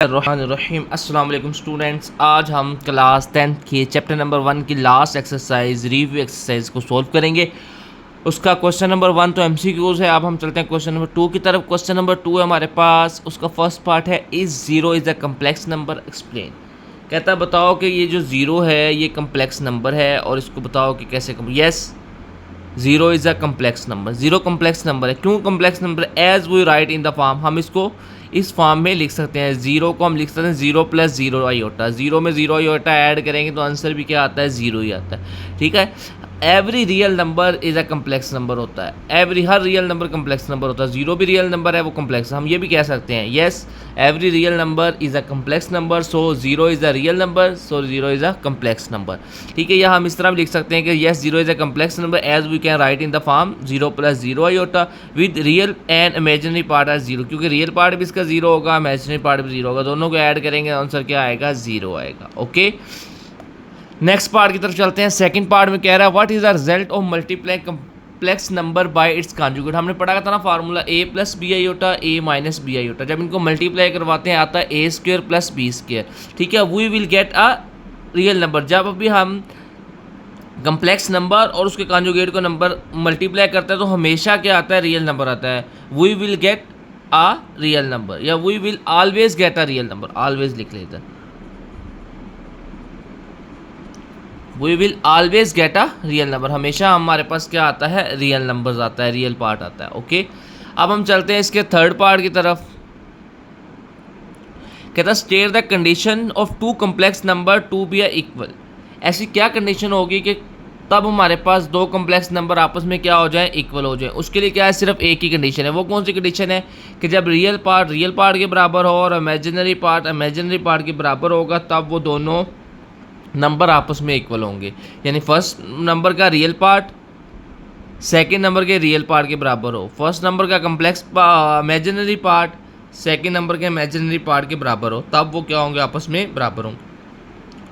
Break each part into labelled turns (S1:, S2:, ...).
S1: रहीम अस्सलाम वालेकुम स्टूडेंट्स। आज हम क्लास 10th की चैप्टर नंबर 1 की लास्ट एक्सरसाइज रिव्यू एक्सरसाइज को सॉल्व करेंगे। उसका क्वेश्चन नंबर 1 तो एमसीक्यूज है। अब हम चलते हैं क्वेश्चन नंबर 2 की तरफ। क्वेश्चन नंबर 2 है हमारे पास, उसका फर्स्ट पार्ट है is zero is a complex number explain. कहता है बताओ कि ये जो ज़ीरो है ये कम्प्लेक्स नंबर है और इसको बताओ कि कैसे yes zero is a complex number. Zero complex number है। क्यों complex number? As we write in the form, हम इसको इस फॉर्म में लिख सकते हैं। ज़ीरो को हम लिख सकते हैं zero plus zero iota. Zero में ज़ीरो आयोटा ऐड करेंगे तो आंसर भी क्या आता है? ज़ीरो ही आता है। ठीक है। Every real number is a complex number होता है। हर रियल नंबर कम्प्लेक्स नंबर होता है। ज़ीरो भी रियल नंबर है, वो कम्प्लेक्स। हम ये भी कह सकते हैं yes every real number is a complex number, so zero is a real number, so zero is a complex number. ठीक है। या हम इस तरह भी लिख सकते हैं कि yes zero is a complex number as we can write in the form zero plus zero iota with real and imaginary part as zero, क्योंकि रियल पार्ट भी इसका ज़ीरो होगा, इमेजिनरी पार्ट भी ज़ीरो होगा। दोनों को ऐड करेंगे answer क्या आएगा? ज़ीरो आएगा। ओके, नेक्स्ट पार्ट की तरफ चलते हैं। सेकंड पार्ट में कह रहा है what is the result of multiply complex number by its conjugate. हमने पढ़ा था ना formula A plus B iota A minus B iota. जब इनको मल्टीप्लाई करवाते हैं आता है A square plus B square. ठीक है। We will get a real number. जब अभी हम कम्प्लेक्स नंबर और उसके कॉन्जुगेट को नंबर मल्टीप्लाई करते हैं तो हमेशा क्या आता है? रियल नंबर आता है। We will get a real number या we will always get a real number. Always लिख लेते हैं। We will always get a real number. हमेशा हमारे पास क्या आता है? रियल नंबर्स आता है, रियल पार्ट आता है। ओके, अब हम चलते हैं इसके थर्ड पार्ट की तरफ। कहता है state the condition of two complex number to be equal. ऐसी क्या कंडीशन होगी कि तब हमारे पास दो कम्प्लेक्स नंबर आपस में क्या हो जाए? इक्वल हो जाए। उसके लिए क्या है? सिर्फ एक ही कंडीशन है। वो कौन सी कंडीशन है? कि जब रियल पार्ट के बराबर हो और इमेजिनरी पार्ट के बराबर होगा, तब वो दोनों नंबर आपस में इक्वल होंगे। यानी फर्स्ट नंबर का रियल पार्ट सेकेंड नंबर के रियल पार्ट के बराबर हो, फर्स्ट नंबर का complex imaginary part second number के इमेजिनरी पार्ट के बराबर हो, तब वो क्या होंगे? आपस में बराबर होंगे।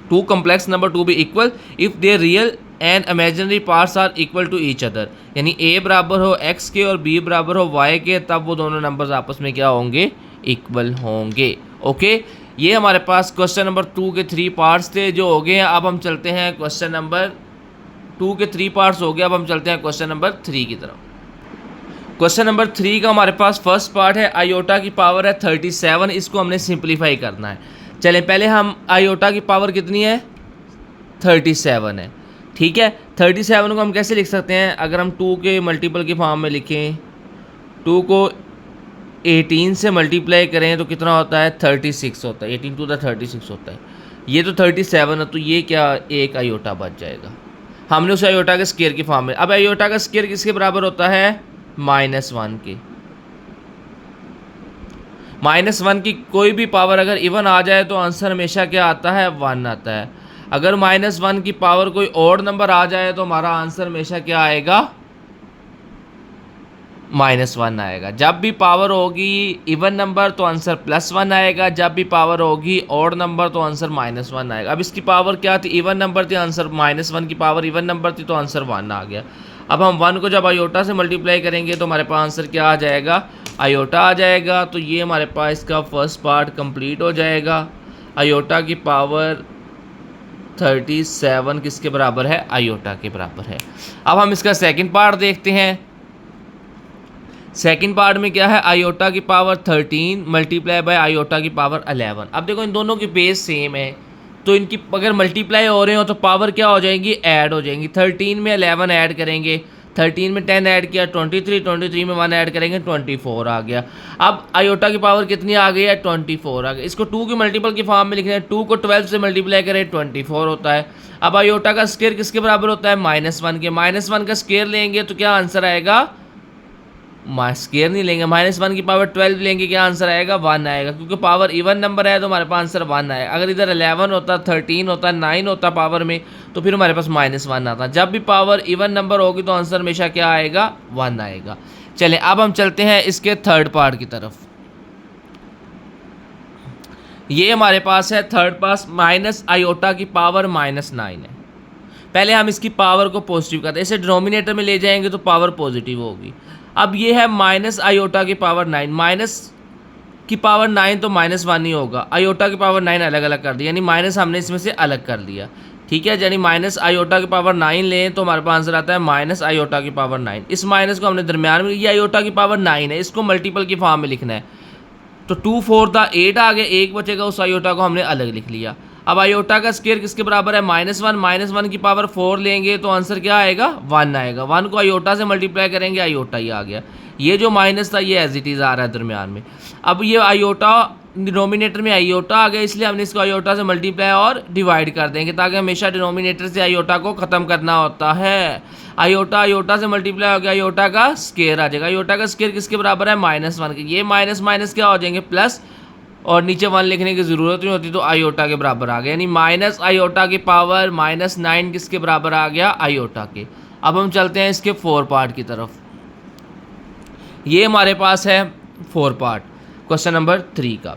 S1: Two complex number to be equal if their real and imaginary parts are equal to each other. यानी ए बराबर हो एक्स के और बी बराबर हो वाई के, तब वो दोनों नंबर्स आपस में क्या होंगे? इक्वल होंगे। ओके, ये हमारे पास क्वेश्चन नंबर 2 के 3 पार्ट्स थे जो हो गए हैं। अब हम चलते हैं क्वेश्चन नंबर 2 के 3 पार्ट्स हो गए। अब हम चलते हैं क्वेश्चन नंबर 3 की तरफ। क्वेश्चन नंबर 3 का हमारे पास फर्स्ट पार्ट है आयोटा की पावर है 37। इसको हमने सिंप्लीफाई करना है। चले पहले हम आयोटा की पावर कितनी है? 37 है। ठीक है। 37 को हम कैसे लिख सकते हैं? अगर हम 2 के मल्टीपल के फॉर्म में लिखें, 2 को 18 से मल्टीप्लाई करें तो कितना होता है? 36 होता है। 18 टू द 36 होता है। ये तो 37 है, तो ये क्या एक आयोटा बच जाएगा। हमने उस आयोटा के स्केयर की फॉर्म में। अब आयोटा का स्केयर किसके बराबर होता है? -1 के। -1 की कोई भी पावर अगर इवन आ जाए तो आंसर हमेशा क्या आता है? 1 आता है। अगर -1 की पावर कोई और नंबर आ जाए तो हमारा आंसर हमेशा क्या आएगा? -1 आएगा। जब भी पावर होगी इवन नंबर तो आंसर +1 आएगा, जब भी पावर होगी ऑड नंबर तो आंसर -1 आएगा। अब इसकी पावर क्या थी? इवन नंबर थी, आंसर -1 की पावर इवन नंबर थी तो आंसर 1 आ गया। अब हम 1 को जब आयोटा से मल्टीप्लाई करेंगे तो हमारे पास आंसर क्या आ जाएगा? आयोटा आ जाएगा। तो ये हमारे पास इसका फर्स्ट पार्ट कंप्लीट हो जाएगा। आयोटा की पावर 37 किसके बराबर है? आयोटा के बराबर है। अब हम इसका सेकंड पार्ट देखते हैं। सेकंड पार्ट में क्या है? आयोटा की पावर 13 मल्टीप्लाई बाय आयोटा की पावर 11। अब देखो इन दोनों की बेस सेम है, तो इनकी अगर मल्टीप्लाई हो रहे हो तो पावर क्या हो जाएंगी? ऐड हो जाएंगी। 13 में 11 ऐड करेंगे, 13 में 10 ऐड किया 23, 23 में 1 ऐड करेंगे 24 आ गया। अब आयोटा की पावर कितनी आ गई है? 24 आ गई। इसको 2 की मल्टीपल की फॉर्म में लिखना है। 2 को 12 से मल्टीप्लाई करें 24 होता है। अब आयोटा का स्केयर किसके बराबर होता है? -1 के। -1 का स्केयर लेंगे तो क्या आंसर आएगा? स्केयर नहीं लेंगे, -1 की पावर 12 लेंगे, क्या आंसर आएगा? 1 आएगा। क्योंकि पावर इवन नंबर है तो हमारे पास आंसर 1 आएगा। अगर इधर 11 होता, 13 होता, 9 होता पावर में, तो फिर हमारे पास -1 आता। जब भी पावर इवन नंबर होगी तो आंसर हमेशा क्या आएगा? 1 आएगा। चलें अब हम चलते हैं इसके थर्ड पार्ट की तरफ। ये हमारे पास है थर्ड पार्ट माइनस आयोटा की पावर -9 है। पहले हम इसकी पावर को पॉजिटिव करते हैं, इसे डिनोमिनेटर में ले जाएंगे तो पावर पॉजिटिव होगी। अब ये है माइनस आयोटा की पावर 9। माइनस की पावर 9 तो -1 ही होगा, आयोटा की पावर 9 अलग अलग कर दिया, यानी माइनस हमने इसमें से अलग कर दिया। ठीक है, यानी माइनस आयोटा की पावर 9 लें तो हमारे पास आंसर आता है माइनस आयोटा की पावर 9। इस माइनस को हमने दरमियान में, ये आयोटा की पावर 9 है, इसको मल्टीपल की फॉर्म में लिखना है। तो 2 4 था 8 आ गए, एक बचेगा, उस आयोटा को हमने अलग लिख लिया। अब आयोटा का स्क्वायर किसके बराबर है? -1 की पावर 4 लेंगे तो आंसर क्या आएगा? 1 आएगा। 1 को आयोटा से मल्टीप्लाई करेंगे, आयोटा ही आ गया। ये जो माइनस था ये एज इट इज़ आ रहा है दरमियान में। अब ये आयोटा डिनोमिनेटर में आयोटा आ गया, इसलिए हमने इसको आयोटा से मल्टीप्लाई और डिवाइड कर देंगे, ताकि हमेशा डिनोमिनेटर से आयोटा को ख़त्म करना होता है। आयोटा आयोटा से मल्टीप्लाई हो गया, आयोटा का स्क्वायर आ जाएगा। आयोटा का स्क्वायर किसके बराबर है? -1 के। ये माइनस माइनस क्या हो जाएंगे? प्लस, और नीचे 1 लिखने की ज़रूरत नहीं होती, तो आयोटा के बराबर आ गया, यानी माइनस आयोटा की पावर -9 किसके बराबर आ गया? आयोटा के। अब हम चलते हैं इसके 4 पार्ट की तरफ। ये हमारे पास है 4 पार्ट क्वेश्चन नंबर 3 का।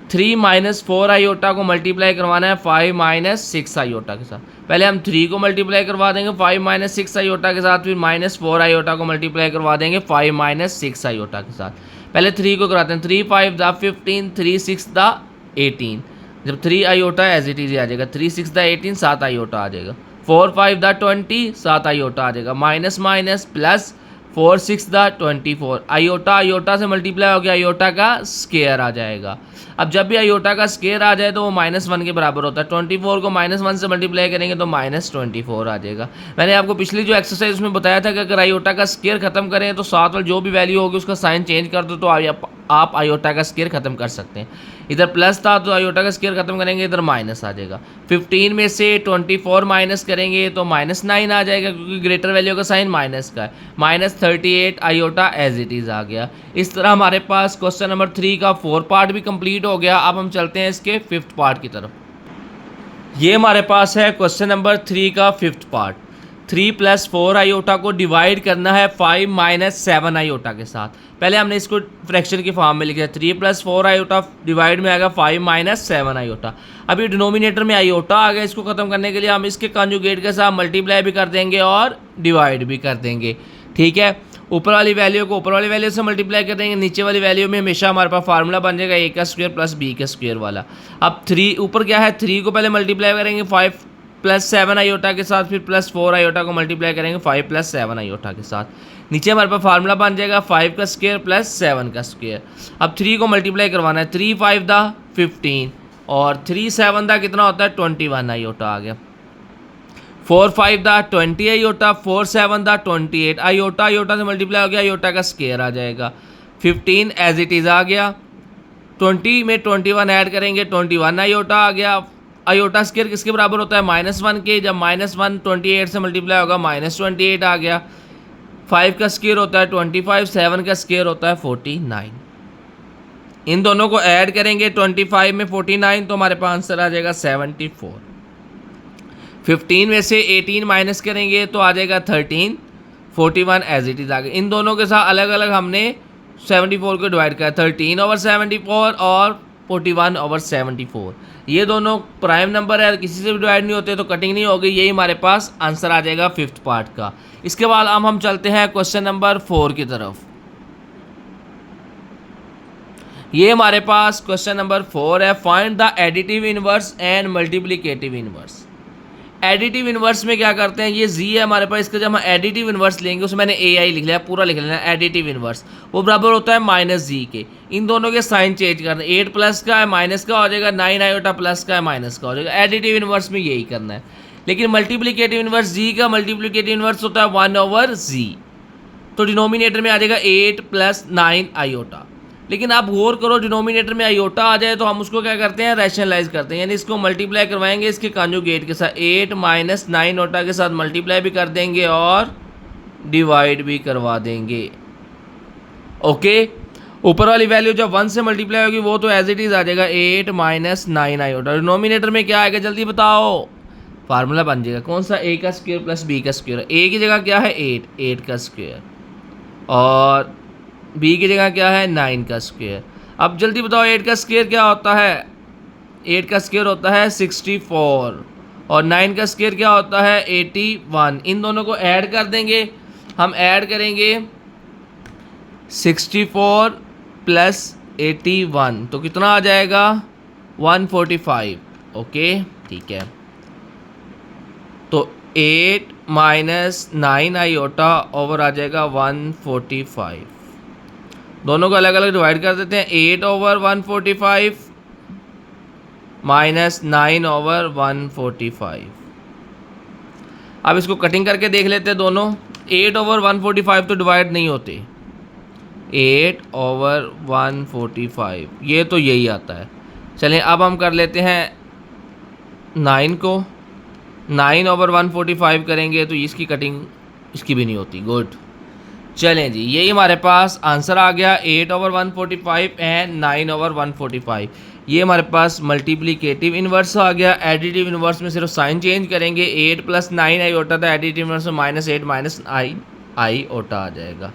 S1: 3 - 4 आयोटा को मल्टीप्लाई करवाना है 5 - 6 आयोटा के साथ। पहले हम 3 को मल्टीप्लाई करवा देंगे 5 - 6 आयोटा के साथ, फिर -4 आयोटा को मल्टीप्लाई करवा देंगे 5 - 6 आयोटा के साथ। पहले 3 को कराते हैं। 3 5 दा 15, 3 6 दा 18। जब 3 आयोटा एज इट इज आ जाएगा, 3 6 दा 18, 7 आयोटा आ जाएगा। 4 5 दा 20, 7 आयोटा आ जाएगा। माइनस माइनस प्लस, 4 6 दा 24, आयोटा आयोटा से मल्टीप्लाई हो गया, आयोटा का स्क्वायर आ जाएगा। अब जब भी आयोटा का स्क्वायर आ जाए तो वो -1 के बराबर होता है। 24 को -1 से मल्टीप्लाई करेंगे तो -24 आ जाएगा। मैंने आपको पिछली जो एक्सरसाइज उसमें बताया था कि अगर आयोटा का स्क्वायर खत्म करें तो साथ वाली जो भी वैल्यू होगी उसका साइन चेंज कर दो, तो आप आयोटा का स्क्वायर खत्म कर सकते हैं। इधर प्लस था तो आयोटा का स्क्वायर खत्म करेंगे, इधर माइनस आ जाएगा। 15 में से 24 माइनस करेंगे तो -9 आ जाएगा, क्योंकि ग्रेटर वैल्यू का साइन माइनस का है। -38 आयोटा एज इट इज़ आ गया। इस तरह हमारे पास क्वेश्चन नंबर 3 का 4 पार्ट भी कंप्लीट हो गया। अब हम चलते हैं इसके 5th पार्ट की तरफ। ये हमारे पास है क्वेश्चन नंबर 3 का 5th पार्ट। 3 + 4 आयोटा को डिवाइड करना है 5 - 7 आयोटा के साथ। पहले हमने इसको फ्रैक्शन की फॉर्म में लिखा है। 3 + 4 आयोटा डिवाइड में आएगा 5 - 7 आयोटा। अभी डिनोमिनेटर में आयोटा आ गया, इसको ख़त्म करने के लिए हम इसके कॉन्जुगेट के साथ मल्टीप्लाई भी कर देंगे और डिवाइड भी कर देंगे। ठीक है, ऊपर वाली वैल्यू को ऊपर वाली वैल्यू से मल्टीप्लाई कर देंगे, नीचे वाली वैल्यू में हमेशा हमारे पास फार्मूला बन जाएगा a का स्क्वायर प्लस b का स्क्वायर वाला। अब 3 ऊपर क्या है, 3 को पहले मल्टीप्लाई करेंगे 5 + 7 आयोटा के साथ, फिर +4 आयोटा को मल्टीप्लाई करेंगे 5 + 7 आयोटा के साथ। नीचे हमारे पास फार्मूला बन जाएगा 5 का स्क्वायर प्लस 7 का स्क्वायर। अब 3 को मल्टीप्लाई करवाना है। 3 5 दा 15 और 3 7 दा कितना होता है? 21 आयोटा आ गया। 4 5 दा 20 आयोटा, 4 7 दा 28 आयोटा, आयोटा से मल्टीप्लाई हो गया, आयोटा का स्क्वायर आ जाएगा। 15 एज इट इज़ आ गया। 20 में 21 ऐड करेंगे, 21 आयोटा आ गया। आयोटा स्क्वायर किसके बराबर होता है? -1 के। जब -1 28 से मल्टीप्लाई होगा, -28 आ गया। 5 का स्क्वायर होता है 25, 7 का स्क्वायर होता है 49। इन दोनों को ऐड करेंगे 25 में 49 तो हमारे पास आंसर आ जाएगा 74। 15 में से 18 माइनस करेंगे तो आ जाएगा 13, 41 एज इट इज़ आ गया। इन दोनों के साथ अलग अलग हमने 74 को डिवाइड किया, 13/74 और 41/74। ये दोनों प्राइम नंबर है, किसी से भी डिवाइड नहीं होते तो कटिंग नहीं होगी। यही हमारे पास आंसर आ जाएगा 5th पार्ट का। इसके बाद अब हम चलते हैं क्वेश्चन नंबर 4 की तरफ। ये हमारे पास क्वेश्चन नंबर 4 है। Find the additive inverse and multiplicative inverse. Additive inverse में क्या करते हैं, ये जी है हमारे पास, इसका जब हम एडिटिव इनवर्स लेंगे उसमें मैंने AI लिख लिया, पूरा लिख लेना। एडिटिव इनवर्स वो बराबर होता है -g के। इन दोनों के साइन चेंज करना, 8 प्लस का है माइनस का हो जाएगा, 9 आयोटा प्लस का है माइनस का हो जाएगा। एडिटिव इनवर्स में यही करना है। लेकिन मल्टीप्लिकेटिव इनवर्स जी का मल्टीप्लिकेटिव इनवर्स होता है 1/g, तो डिनोमिनेटर में आ जाएगा 8 + 9 आयोटा। लेकिन आप गौर करो, डिनोमिनेटर में आयोटा आ जाए तो हम उसको क्या करते हैं, रैशनलाइज करते हैं, यानी इसको मल्टीप्लाई करवाएंगे इसके कॉन्जुगेट के साथ। 8 - 9 ओटा के साथ मल्टीप्लाई भी कर देंगे और डिवाइड भी करवा देंगे। ओके, ऊपर वाली वैल्यू जब 1 से मल्टीप्लाई होगी वो तो एज इट इज़ आ जाएगा 8 - 9 आयोटा। डिनोमिनेटर में क्या आएगा जल्दी बताओ, फार्मूला बन जाएगा कौन सा, a का स्क्वायर प्लस b का स्क्वायर। a की जगह क्या है 8 का स्क्वायर, और b की जगह क्या है 9 का स्क्वायर। अब जल्दी बताओ 8 का स्क्वायर क्या होता है, 8 का स्क्वायर होता है 64 और 9 का स्क्वायर क्या होता है 81। इन दोनों को ऐड कर देंगे, हम ऐड करेंगे 64 + 81, तो कितना आ जाएगा 145। ओके ठीक है, तो 8 माइनस 9 आयोटा ओवर आ जाएगा 145। दोनों को अलग अलग डिवाइड कर देते हैं। 8 ओवर 145 माइनस 9 ओवर 145। अब इसको कटिंग करके देख लेते हैं दोनों। 8 ओवर 145 तो डिवाइड नहीं होते। 8 ओवर 145 ये तो यही आता है। चलें अब हम कर लेते हैं 9 को। 9 ओवर 145 करेंगे तो इसकी कटिंग इसकी भी नहीं होती। गुड, चलें जी, यही हमारे पास आंसर आ गया 8 ओवर 145 एंड 9 ओवर 145। ये हमारे पास मल्टीप्लिकेटिव इन्वर्स आ गया। एडिटिव इन्वर्स में सिर्फ साइन चेंज करेंगे। 8 प्लस 9 आयोटा था, एडिटिव इन्वर्स में -8 माइनस आई ओटा आ जाएगा।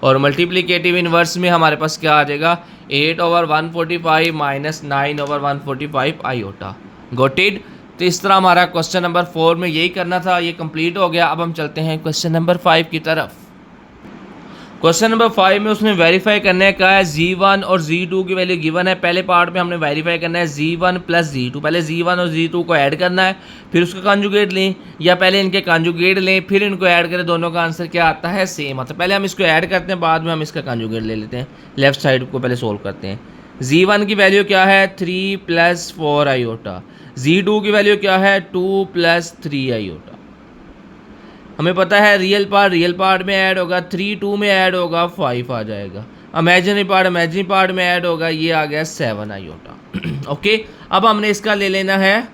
S1: और मल्टीप्लिकेटिव इन्वर्स में हमारे पास क्या आ जाएगा 8 over 145 minus 9 over 145 iota. Got it. तो इस तरह हमारा क्वेश्चन नंबर 4 में यही करना था, ये कंप्लीट हो गया। अब हम चलते हैं क्वेश्चन नंबर 5 की तरफ। क्वेश्चन नंबर 5 में उसने वेरीफाई करने का है Z1 और Z2 की वैल्यू गिवन है। पहले पार्ट में हमने वेरीफाई करना है Z1 प्लस Z2। पहले Z1 और Z2 को ऐड करना है, फिर उसका कॉन्जुगेट लें, या पहले इनके कॉन्जुगेट लें फिर इनको ऐड करें। दोनों का आंसर क्या आता है, सेम आता है। पहले हम इसको ऐड करते हैं, बाद में हम इसका कॉन्जुगेट ले लेते हैं। लेफ्ट साइड को पहले सोल्व करते हैं। Z1 की वैल्यू क्या है 3 प्लस 4 आयोटा। Z2 की वैल्यू क्या है 2 प्लस 3 आयोटा। हमें पता है रियल पार्ट में ऐड होगा 3, 2 में ऐड होगा 5 आ जाएगा। इमेजिनरी पार्ट में ऐड होगा, ये आ गया 7 आयोटा। ओके, अब हमने इसका ले लेना है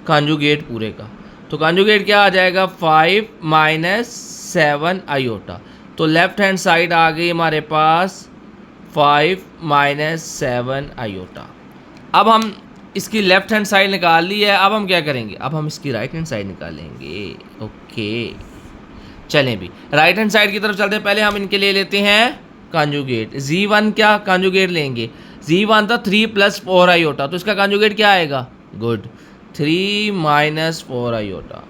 S1: कॉन्जुगेट पूरे का। तो कॉन्जुगेट क्या आ जाएगा 5 माइनस 7 आयोटा। तो लेफ्ट हैंड साइड आ गई हमारे पास 5 माइनस 7 आयोटा। अब हम इसकी लेफ्ट हैंड साइड निकाल ली है। अब हम क्या करेंगे, अब हम इसकी राइट हैंड साइड निकालेंगे। ओके चलें भी राइट हैंड साइड की तरफ चलते हैं। पहले हम इनके ले लेते हैं कॉन्जुगेट। Z1 क्या कॉन्जुगेट लेंगे, Z1 था 3 प्लस 4 आयोटा, तो इसका कॉन्जुगेट क्या आएगा, गुड 3 माइनस 4 आयोटा।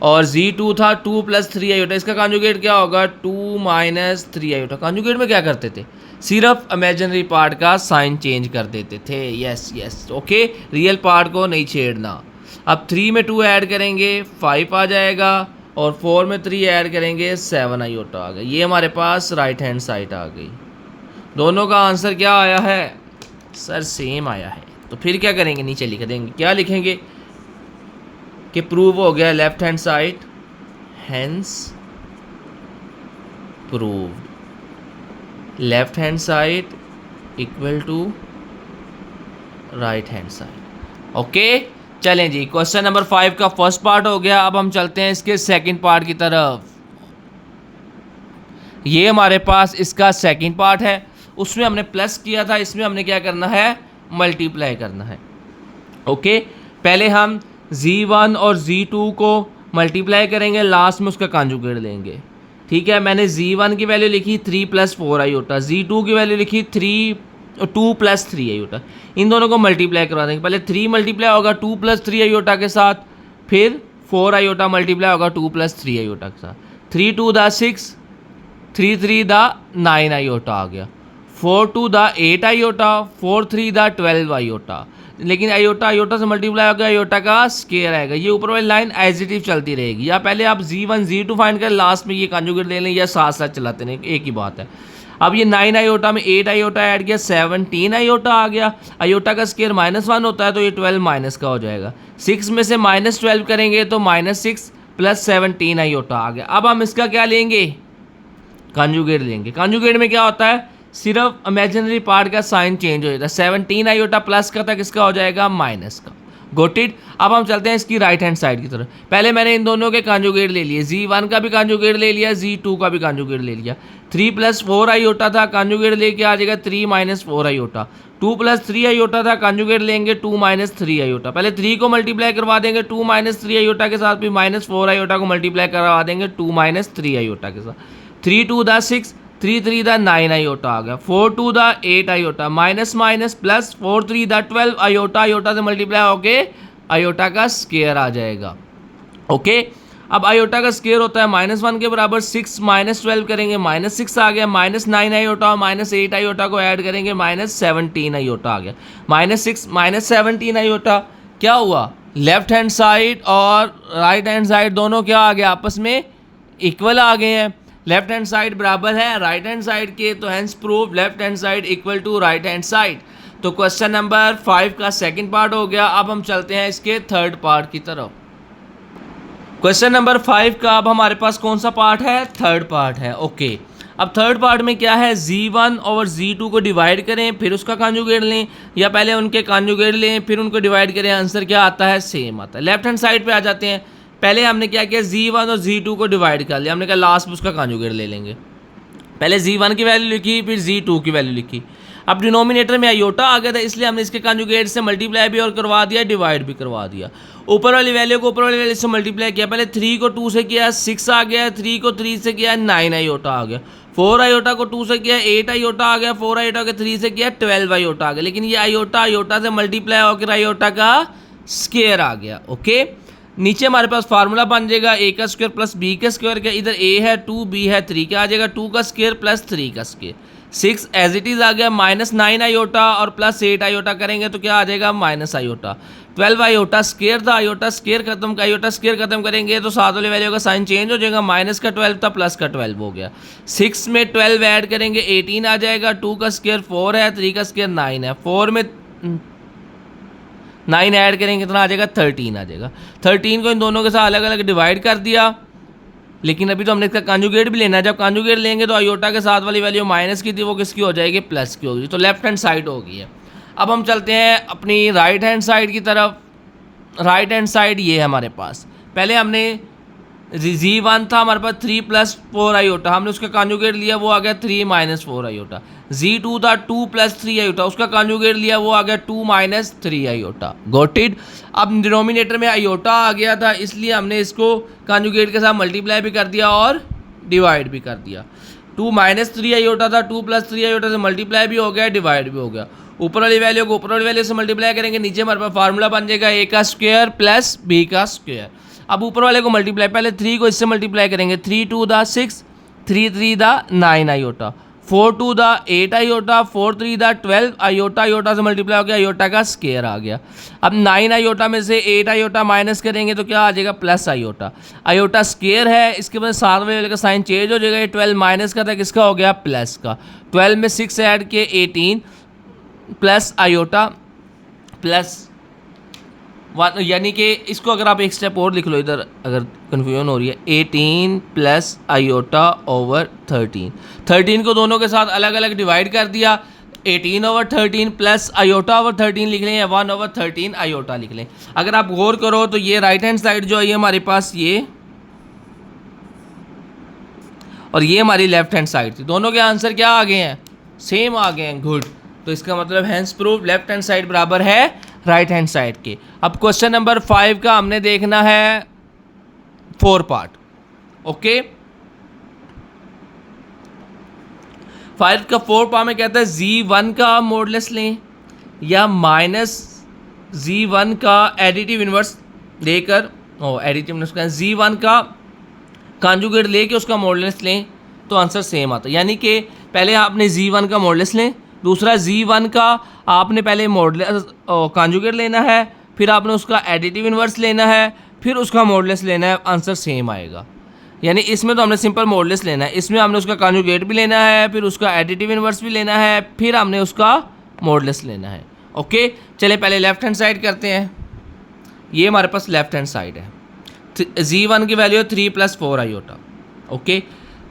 S1: और Z2 था 2 प्लस 3 आयोटा, इसका कॉन्जुगेट क्या होगा 2 माइनस 3 आयोटा। कॉन्जुगेट में क्या करते थे, सिर्फ इमेजिनरी पार्ट का साइन चेंज कर देते थे। यस ओके, रियल पार्ट को नहीं छेड़ना। अब 3 में 2 ऐड करेंगे 5 आ जाएगा, और 4 में 3 ऐड करेंगे 7 आयोटा आ गया। ये हमारे पास राइट हैंड साइड आ गई। दोनों का आंसर क्या आया है सर, सेम आया है। तो फिर क्या करेंगे, नीचे लिख देंगे। क्या लिखेंगे कि प्रूव हो गया left hand side, hence proved. Left hand side equal to right hand side. Okay चलें जी, क्वेश्चन नंबर 5 का फर्स्ट पार्ट हो गया। अब हम चलते हैं इसके सेकंड पार्ट की तरफ। ये हमारे पास इसका सेकंड पार्ट है। उसमें हमने प्लस किया था, इसमें हमने क्या करना है, मल्टीप्लाई करना है। ओके, पहले हम Z1 और Z2 को मल्टीप्लाई करेंगे, लास्ट में उसका कॉन्जुगेट लेंगे। ठीक है, मैंने Z1 की वैल्यू लिखी 3 प्लस 4 आयोटा, Z2 की वैल्यू लिखी 2 प्लस 3 आयोटा। इन दोनों को मल्टीप्लाई करवा देंगे। पहले 3 मल्टीप्लाई होगा 2 प्लस 3 आयोटा के साथ, फिर 4 आयोटा मल्टीप्लाई होगा 2 प्लस 3 आयोटा के साथ। 3 2 दा 6, 3 3 दा 9 आयोटा आ गया। 4 2 दा 8 आयोटा, 4 3 दा 12 आयोटा। लेकिन आयोटा से मल्टीप्लाई होगा, आयोटा का स्केयर आएगा। ये ऊपर वाली लाइन एज इट इज चलती रहेगी। या पहले आप Z1 Z2 फाइंड करें, लास्ट में ये कॉन्जुगेट ले लें, या साथ साथ चलाते रहें, एक ही बात है। अब ये 9 आयोटा में 8 आयोटा ऐड किया, 17 आयोटा आ गया। आयोटा का स्केयर -1 होता है, तो ये 12 माइनस का हो जाएगा। 6 में से -12 करेंगे तो -6 प्लस 17 आयोटा आ गया। अब हम इसका क्या लेंगे, कॉन्जुगेट लेंगे। कॉन्जुगेट में क्या होता है, सिर्फ इमेजिनरी पार्ट का साइन चेंज हो जाता है। 17 आयोटा प्लस का था, किसका हो जाएगा, माइनस का। Got it. अब हम चलते हैं इसकी राइट हैंड साइड की तरफ। पहले मैंने इन दोनों के कॉन्जुगेट ले लिए, Z1 का भी कॉन्जुगेट ले लिया, Z2 का भी कॉन्जुगेट ले लिया। 3 प्लस 4 आयोटा था, कॉन्जुगेट लेके आ जाएगा 3 माइनस 4 आयोटा। 2 प्लस 3 आयोटा था, कॉन्जुगेट लेंगे 2 माइनस 3 आयोटा। पहले 3 को मल्टीप्लाई करवा देंगे 2 माइनस 3 आयोटा के साथ, फिर -4 आयोटा को मल्टीप्लाई करवा देंगे 2 माइनस 3 आयोटा के साथ। 3 2 दा 6, 3 3 दा 9 आयोटा आ गया। 4 2 दा 8 आयोटा, माइनस माइनस प्लस 4 3 दा 12 आयोटा। आयोटा से मल्टीप्लाई होके आयोटा का स्केयर आ जाएगा। ओके, अब आयोटा का स्केयर होता है -1 के बराबर, 6 -12 करेंगे -6 आ गया, -9 आयोटा और -8 आयोटा को ऐड करेंगे -17 आयोटा आ गया, -6 -17 आयोटा। क्या हुआ, लेफ्ट हैंड साइड और राइट हैंड साइड दोनों क्या आ गया, आपस में इक्वल आ गए हैं। लेफ्ट हैंड साइड बराबर है राइट हैंड साइड के, तो hence prove left hand side equal to right hand side. तो क्वेश्चन नंबर 5 का सेकंड पार्ट हो गया। अब हम चलते हैं इसके थर्ड पार्ट की तरफ। क्वेश्चन नंबर 5 का अब हमारे पास कौन सा पार्ट है, थर्ड पार्ट है। ओके, अब थर्ड पार्ट में क्या है, Z1 और Z2 को डिवाइड करें फिर उसका कॉन्जुगेट लें, या पहले उनके कॉन्जुगेट लें फिर उनको डिवाइड करें, आंसर क्या आता है, सेम आता है। लेफ्ट हैंड साइड पे आ जाते हैं। पहले हमने क्या किया, Z1 और Z2 को डिवाइड कर लिया, हमने कहा लास्ट में उसका कॉन्जुगेट ले लेंगे। पहले Z1 की वैल्यू लिखी फिर Z2 की वैल्यू लिखी। अब डिनोमिनेटर में आयोटा आ गया था, इसलिए हमने इसके कॉन्जुगेट से मल्टीप्लाई भी और करवा दिया, डिवाइड भी करवा दिया। ऊपर वाली वैल्यू को ऊपर वाली वैल्यू से मल्टीप्लाई किया, पहले 3 को 2 से किया 6 आ गया, 3 को 3 से किया 9 आयोटा आ गया, 4 आयोटा को 2 से किया 8 आयोटा आ गया, 4 आयोटा को 3 से किया 12 आयोटा आ गया। लेकिन ये आयोटा आयोटा से मल्टीप्लाई होकर आयोटा का स्क्वायर आ गया। ओके, नीचे हमारे पास फार्मूला बन जाएगा a का स्क्वायर प्लस b का स्क्वायर का, इधर a है 2, b है 3, क्या आ जाएगा 2 का स्क्वायर प्लस 3 का स्क्वायर। 6 एज इट इज आ गया, -9 आयोटा और प्लस 8 आयोटा करेंगे तो क्या आ जाएगा, माइनस आयोटा। 12 आयोटा स्क्वायर था, आयोटा स्क्वायर खत्म, आयोटा स्क्वायर खत्म करेंगे तो साथ वाले वैल्यू का साइन चेंज हो जाएगा, माइनस का 12 था प्लस का 12 हो गया। 6 में 12 ऐड करेंगे 18 आ जाएगा, 2 का स्क्वायर 4 है, 3 का स्क्वायर 9 है, 4 में 9 ऐड करेंगे कितना आ जाएगा, 13 आ जाएगा। 13 को इन दोनों के साथ अलग अलग डिवाइड कर दिया, लेकिन अभी तो हमने इसका कॉन्जुगेट भी लेना है। जब कॉन्जुगेट लेंगे तो आयोटा के साथ वाली वैल्यू माइनस की थी वो किसकी हो जाएगी, प्लस की होगी, तो लेफ्ट हैंड साइड होगी है। अब हम चलते हैं अपनी राइट हैंड साइड की तरफ। राइट हैंड साइड ये है हमारे पास, पहले हमने Z1 था हमारे पास 3 + 4 आयोटा, हमने उसका कॉन्जुगेट लिया वो आ गया 3 - 4 आयोटा। Z2 था 2 + 3 आयोटा, उसका कॉन्जुगेट लिया वो आ गया 2 - 3 आयोटा। Got it. अब डिनोमिनेटर में आयोटा आ गया था, इसलिए हमने इसको कॉन्जुगेट के साथ मल्टीप्लाई भी कर दिया और डिवाइड भी कर दिया। 2 - 3 आयोटा था, 2 + 3 आयोटा से मल्टीप्लाई भी हो गया, डिवाइड भी हो गया। ऊपर वाली वैल्यू को ऊपर वाली वैल्यू से मल्टीप्लाई करेंगे, नीचे हमारे पास फार्मूला बन जाएगा a का स्क्वायर प्लस b का स्क्वायर। अब ऊपर वाले को मल्टीप्लाई, पहले 3 को इससे मल्टीप्लाई करेंगे, 3 × 2 = 6, 3 × 3 = 9 आयोटा, 4 × 2 = 8 आयोटा, 4 × 3 = 12 आयोटा, आयोटा से मल्टीप्लाई हो गया, आयोटा का स्क्वायर आ गया। अब 9 आयोटा में से 8 आयोटा माइनस करेंगे तो क्या आ जाएगा, प्लस आयोटा। आयोटा स्क्वायर है, इसके बाद साथ वाले का साइन चेंज हो जाएगा, ये 12 माइनस का था, किसका हो गया, प्लस का। 12 में 6 ऐड किए 18 प्लस आयोटा प्लस 1, यानी कि इसको अगर आप एक स्टेप और लिख लो इधर अगर कन्फ्यूजन हो रही है, 18 प्लस आयोटा ओवर 13। 13 को दोनों के साथ अलग अलग डिवाइड कर दिया, 18/13 प्लस आयोटा ओवर 13 लिख लें या 1/13 आयोटा लिख लें। अगर आप गौर करो तो ये राइट हैंड साइड जो है ये हमारे पास ये, और ये हमारी लेफ्ट हैंड साइड थी, दोनों के आंसर क्या आ गए हैं, सेम आ गए हैं। गुड, तो इसका मतलब hence proof left hand side बराबर है राइट हैंड साइड के। अब क्वेश्चन नंबर 5 का हमने देखना है 4 पार्ट। ओके, 5 का 4 पार्ट में कहता है Z1 का मॉडुलस लें या -Z1 का एडिटिव इनवर्स लेकर, एडिटिव इनवर्स का Z1 का कॉन्जुगेट लेके उसका मॉडुलस लें तो आंसर सेम आता है। यानी कि पहले आपने Z1 का मॉडुलस लें, दूसरा Z1 का आपने पहले मॉडुलस कॉन्जुगेट लेना है, फिर आपने उसका एडिटिव इनवर्स लेना है, फिर उसका मॉडुलस लेना है, आंसर सेम आएगा। यानी इसमें तो हमने सिंपल मॉडुलस लेना है, इसमें हमने उसका कॉन्जुगेट भी लेना है, फिर उसका एडिटिव इनवर्स भी लेना है, फिर हमने उसका मॉडुलस लेना है। ओके, चले पहले लेफ्ट हैंड साइड करते हैं। ये हमारे पास लेफ्ट हैंड साइड है, Z1 की वैल्यू है 3 + 4 आयोटा। ओके,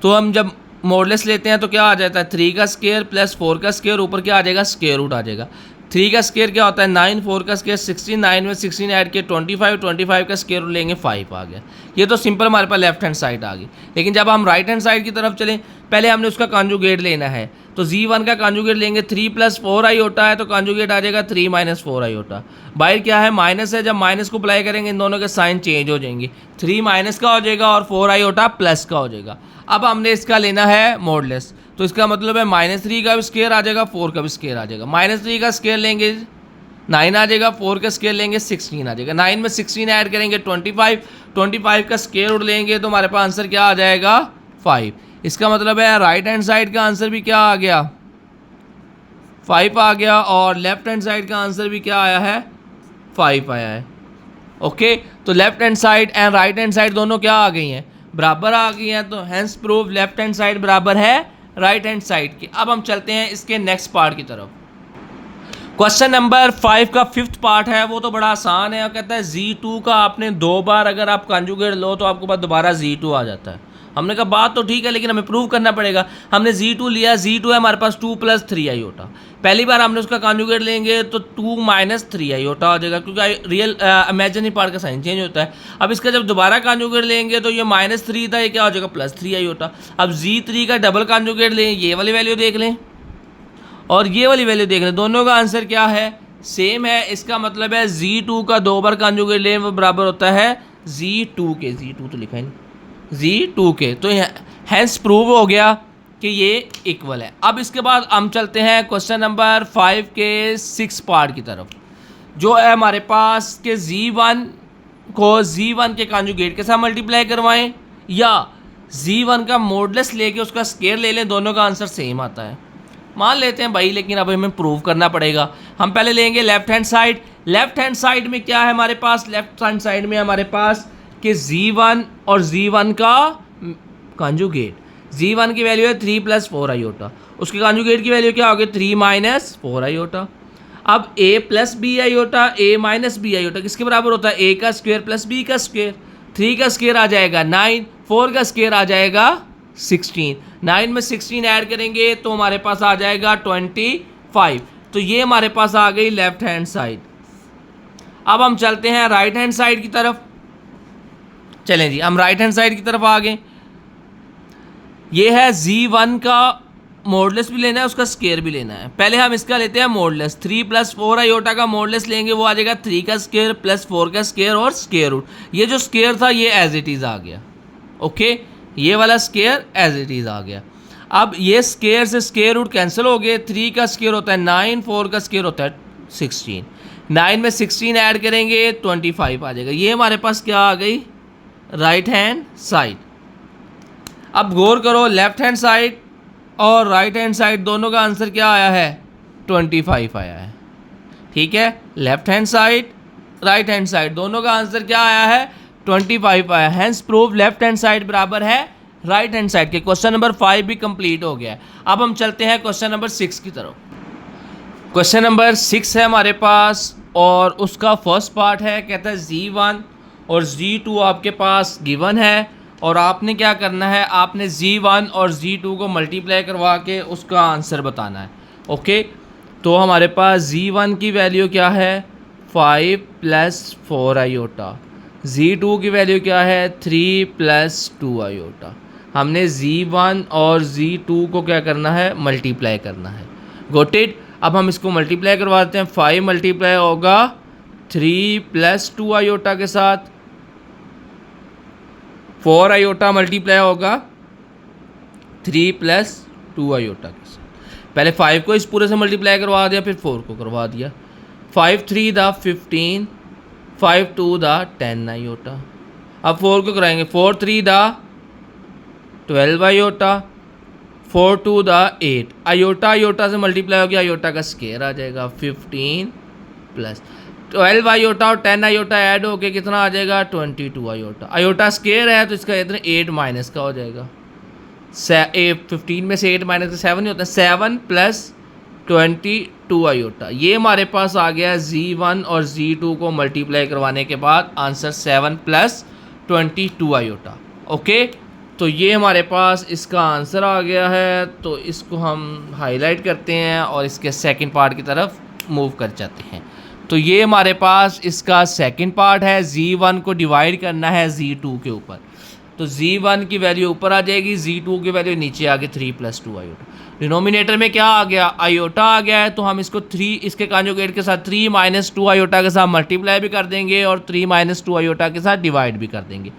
S1: तो हम जब मॉडुलस लेते हैं तो क्या आ जाता है, 3 का स्क्वायर प्लस 4 का स्क्वायर, ऊपर क्या आ जाएगा, स्क्वायर रूट आ जाएगा। 3 का स्क्वायर क्या होता है 9, 4 का स्क्वायर 16, 9 में 16 ऐड किए 25, 25 का स्क्वायर रूट लेंगे 5 आ गया। ये तो सिंपल हमारे पास लेफ्ट हैंड साइड आ गई। लेकिन जब हम राइट हैंड साइड की तरफ चलें, पहले हमने उसका कॉन्जुगेट लेना है, तो Z1 का कॉन्जुगेट लेंगे, 3 + 4 आयोटा है तो कॉन्जुगेट आ जाएगा 3 - 4 आयोटा। बाहर क्या है, माइनस है, जब माइनस को अप्लाई करेंगे इन दोनों के साइन चेंज हो जाएंगे, 3 माइनस का हो जाएगा और 4 आयोटा प्लस का हो जाएगा। अब हमने इसका लेना है मॉडुलस, तो इसका मतलब है -3 का भी स्क्वायर आ जाएगा, 4 का भी स्क्वायर आ जाएगा। -3 का स्क्वायर लेंगे 9 आ जाएगा, 4 का स्केयर लेंगे 16 आ जाएगा, 9 में 16 ऐड करेंगे 25, 25 का स्केयर रूट लेंगे तो हमारे पास आंसर क्या आ जाएगा 5। इसका मतलब है राइट हैंड साइड का आंसर भी क्या आ गया 5 आ गया, और लेफ्ट हैंड साइड का आंसर भी क्या आया है 5 आया है। ओके, तो left hand side and right hand side दोनों क्या आ गई हैं, बराबर आ गई हैं, तो hence prove left hand side बराबर है राइट हैंड साइड की। अब हम चलते हैं इसके नेक्स्ट पार्ट की तरफ। क्वेश्चन नंबर 5 का 5th पार्ट है, वो तो बड़ा आसान है। कहता है Z2 का आपने 2 बार अगर आप कंजुगेट लो तो आपके पास दोबारा Z2 आ जाता है। हमने कहा बात तो ठीक है, लेकिन हमें प्रूव करना पड़ेगा। हमने Z2 लिया, Z2 है हमारे पास 2 + 3 आयोटा। पहली बार हमने उसका कंजुगेट लेंगे तो 2 - 3 आयोटा हो जाएगा, क्योंकि रियल इमेजिनरी पार्ट का साइन चेंज होता है। अब इसका जब दोबारा कंजुगेट लेंगे तो ये -3 था, ये क्या हो जाएगा +3 आयोटा। अब Z3 का डबल कंजुगेट लें, ये वाली वैल्यू देख लें और ये वाली वैल्यू देख लें, दोनों का आंसर क्या है सेम है। इसका मतलब है Z2 का 2 बार कंजुगेट लें वो बराबर होता है Z2 के, Z2 तो लिखा है नहीं, Z2 के, तो हैंस प्रूव हो गया कि ये इक्वल है। अब इसके बाद हम चलते हैं क्वेश्चन नंबर 5 के 6 पार्ट की तरफ, जो है हमारे पास कि Z1 को Z1 के कंजुगेट के साथ मल्टीप्लाई करवाएं या Z1 का मॉडुलस लेके उसका स्केयर ले लें, दोनों का आंसर सेम आता है। मान लेते हैं भाई, लेकिन अब हमें प्रूव करना पड़ेगा। हम पहले लेंगे left hand side. Left hand side में क्या है हमारे पास, लेफ्ट हैंड साइड में हमारे पास कि Z1 और Z1 का कंजुगेट, Z1 की वैल्यू है 3 + 4 आयोटा, उसके कंजुगेट की वैल्यू क्या होगी 3 - 4 आयोटा। अब A + B iota, A - B iota किसके बराबर होता है, A का स्क्वायर + B का स्क्वायर। 3 का स्क्वायर आ जाएगा 9, 4 का स्क्वायर आ जाएगा 16, 9 में 16 ऐड करेंगे तो हमारे पास आ जाएगा 25। तो ये हमारे पास आ गई लेफ्ट हैंड साइड। अब हम चलते हैं राइट हैंड साइड की तरफ। चलें जी, हम राइट हैंड साइड की तरफ आ गए। ये है Z1 का मॉडुलस भी लेना है, उसका स्क्वायर भी लेना है। पहले हम इसका लेते हैं मॉडुलस, 3 + 4 आयोटा का मॉडुलस लेंगे, वो आ जाएगा 3 का स्क्वायर + 4 का स्क्वायर और स्क्वायर रूट। ये जो स्क्वायर था ये एज इट इज़ आ गया। ओके, ये वाला स्क्वायर एज इट इज़ आ गया। अब ये स्क्वायर से स्क्वायर रूट कैंसिल हो गए। 3 का स्क्वायर होता है 9, 4 का स्क्वायर होता है 16, 9 में 16 ऐड करेंगे 25 आ जाएगा। ये हमारे पास क्या आ गई राइट हैंड साइड। अब गौर करो, लेफ्ट हैंड साइड और राइट हैंड साइड दोनों का आंसर क्या आया है 25 आया है। ठीक है, left hand side right hand side दोनों का आंसर क्या आया है 25 आया। Hence prove left hand side बराबर है राइट हैंड साइड के। क्वेश्चन नंबर 5 भी कंप्लीट हो गया है। अब हम चलते हैं क्वेश्चन नंबर 6 की तरफ। क्वेश्चन नंबर 6 है हमारे पास और उसका फर्स्ट पार्ट है, कहता है Z1 और Z2 आपके पास गिवन है और आपने क्या करना है, आपने Z1 और Z2 को मल्टीप्लाई करवा के उसका आंसर बताना है। ओके, तो हमारे पास Z1 की वैल्यू क्या है 5 + 4 आयोटा, Z2 की वैल्यू क्या है 3 + 2 आयोटा। हमने Z1 और Z2 को क्या करना है मल्टीप्लाई करना है। Got it. अब हम इसको मल्टीप्लाई करवाते हैं। 5 मल्टीप्लाई होगा 3 + 2 आयोटा के साथ, 4 आयोटा मल्टीप्लाई होगा 3 + 2 आयोटा के साथ। पहले 5 को इस पूरे से मल्टीप्लाई करवा दिया, फिर 4 को करवा दिया। 5 × 3 = 15, 5 × 2 = 10 आयोटा। अब 4 को कराएंगे, 4 × 3 = 12 आयोटा, 4 × 2 = 8 आयोटा। आयोटा से मल्टीप्लाई हो गया, आयोटा का स्क्वायर आ जाएगा 15 + 12 आयोटा और 10 आयोटा ऐड होके कितना आ जाएगा 22 आयोटा। आयोटा स्क्वायर है तो इसका इतना 8 माइनस का हो जाएगा। 15 में से 8 माइनस का 7 ही होता है, 7 + 22 आयोटा। ये हमारे पास आ गया Z1 और Z2 को मल्टीप्लाई करवाने के बाद आंसर 7 + 22 आयोटा। ओके, तो ये हमारे पास इसका आंसर आ गया है। तो इसको हम हाईलाइट करते हैं और इसके सेकंड पार्ट की तरफ मूव कर जाते हैं। तो ये हमारे पास इसका सेकंड पार्ट है, Z1 को डिवाइड करना है Z2 के ऊपर। तो Z1 की वैल्यू ऊपर आ जाएगी, Z2 की वैल्यू नीचे आ गई 3 + 2 आयोटा। डिनोमिनेटर में क्या आ गया आयोटा आ गया है, तो हम इसको 3 इसके कॉन्जुगेट के साथ 3 - 2 आयोटा के साथ मल्टीप्लाई भी कर देंगे और 3 - 2 आयोटा के साथ डिवाइड भी कर देंगे।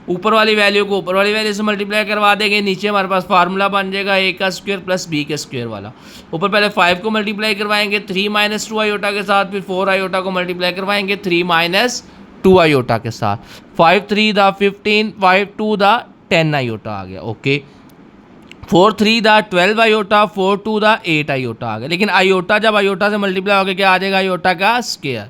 S1: ऊपर वाली वैल्यू को ऊपर वाली वैल्यू से मल्टीप्लाई करवा देंगे, नीचे हमारे पास फार्मूला बन जाएगा ए का स्क्वायर प्लस बी के स्क्वायर वाला। ऊपर पहले 5 को मल्टीप्लाई करवाएंगे 3 माइनस 2 आयोटा के साथ, फिर 4 आयोटा को मल्टीप्लाई करवाएंगे 3 माइनस 2 आयोटा के साथ। 5 3 द 15, 5 2 द 10 आयोटा आ गया। ओके, 4 3 द 12 आयोटा, 4 2 द 8 आयोटा आ गया। लेकिन आयोटा जब आयोटा से मल्टीप्लाई हो गया क्या आ जाएगा, आयोटा का स्क्वायर।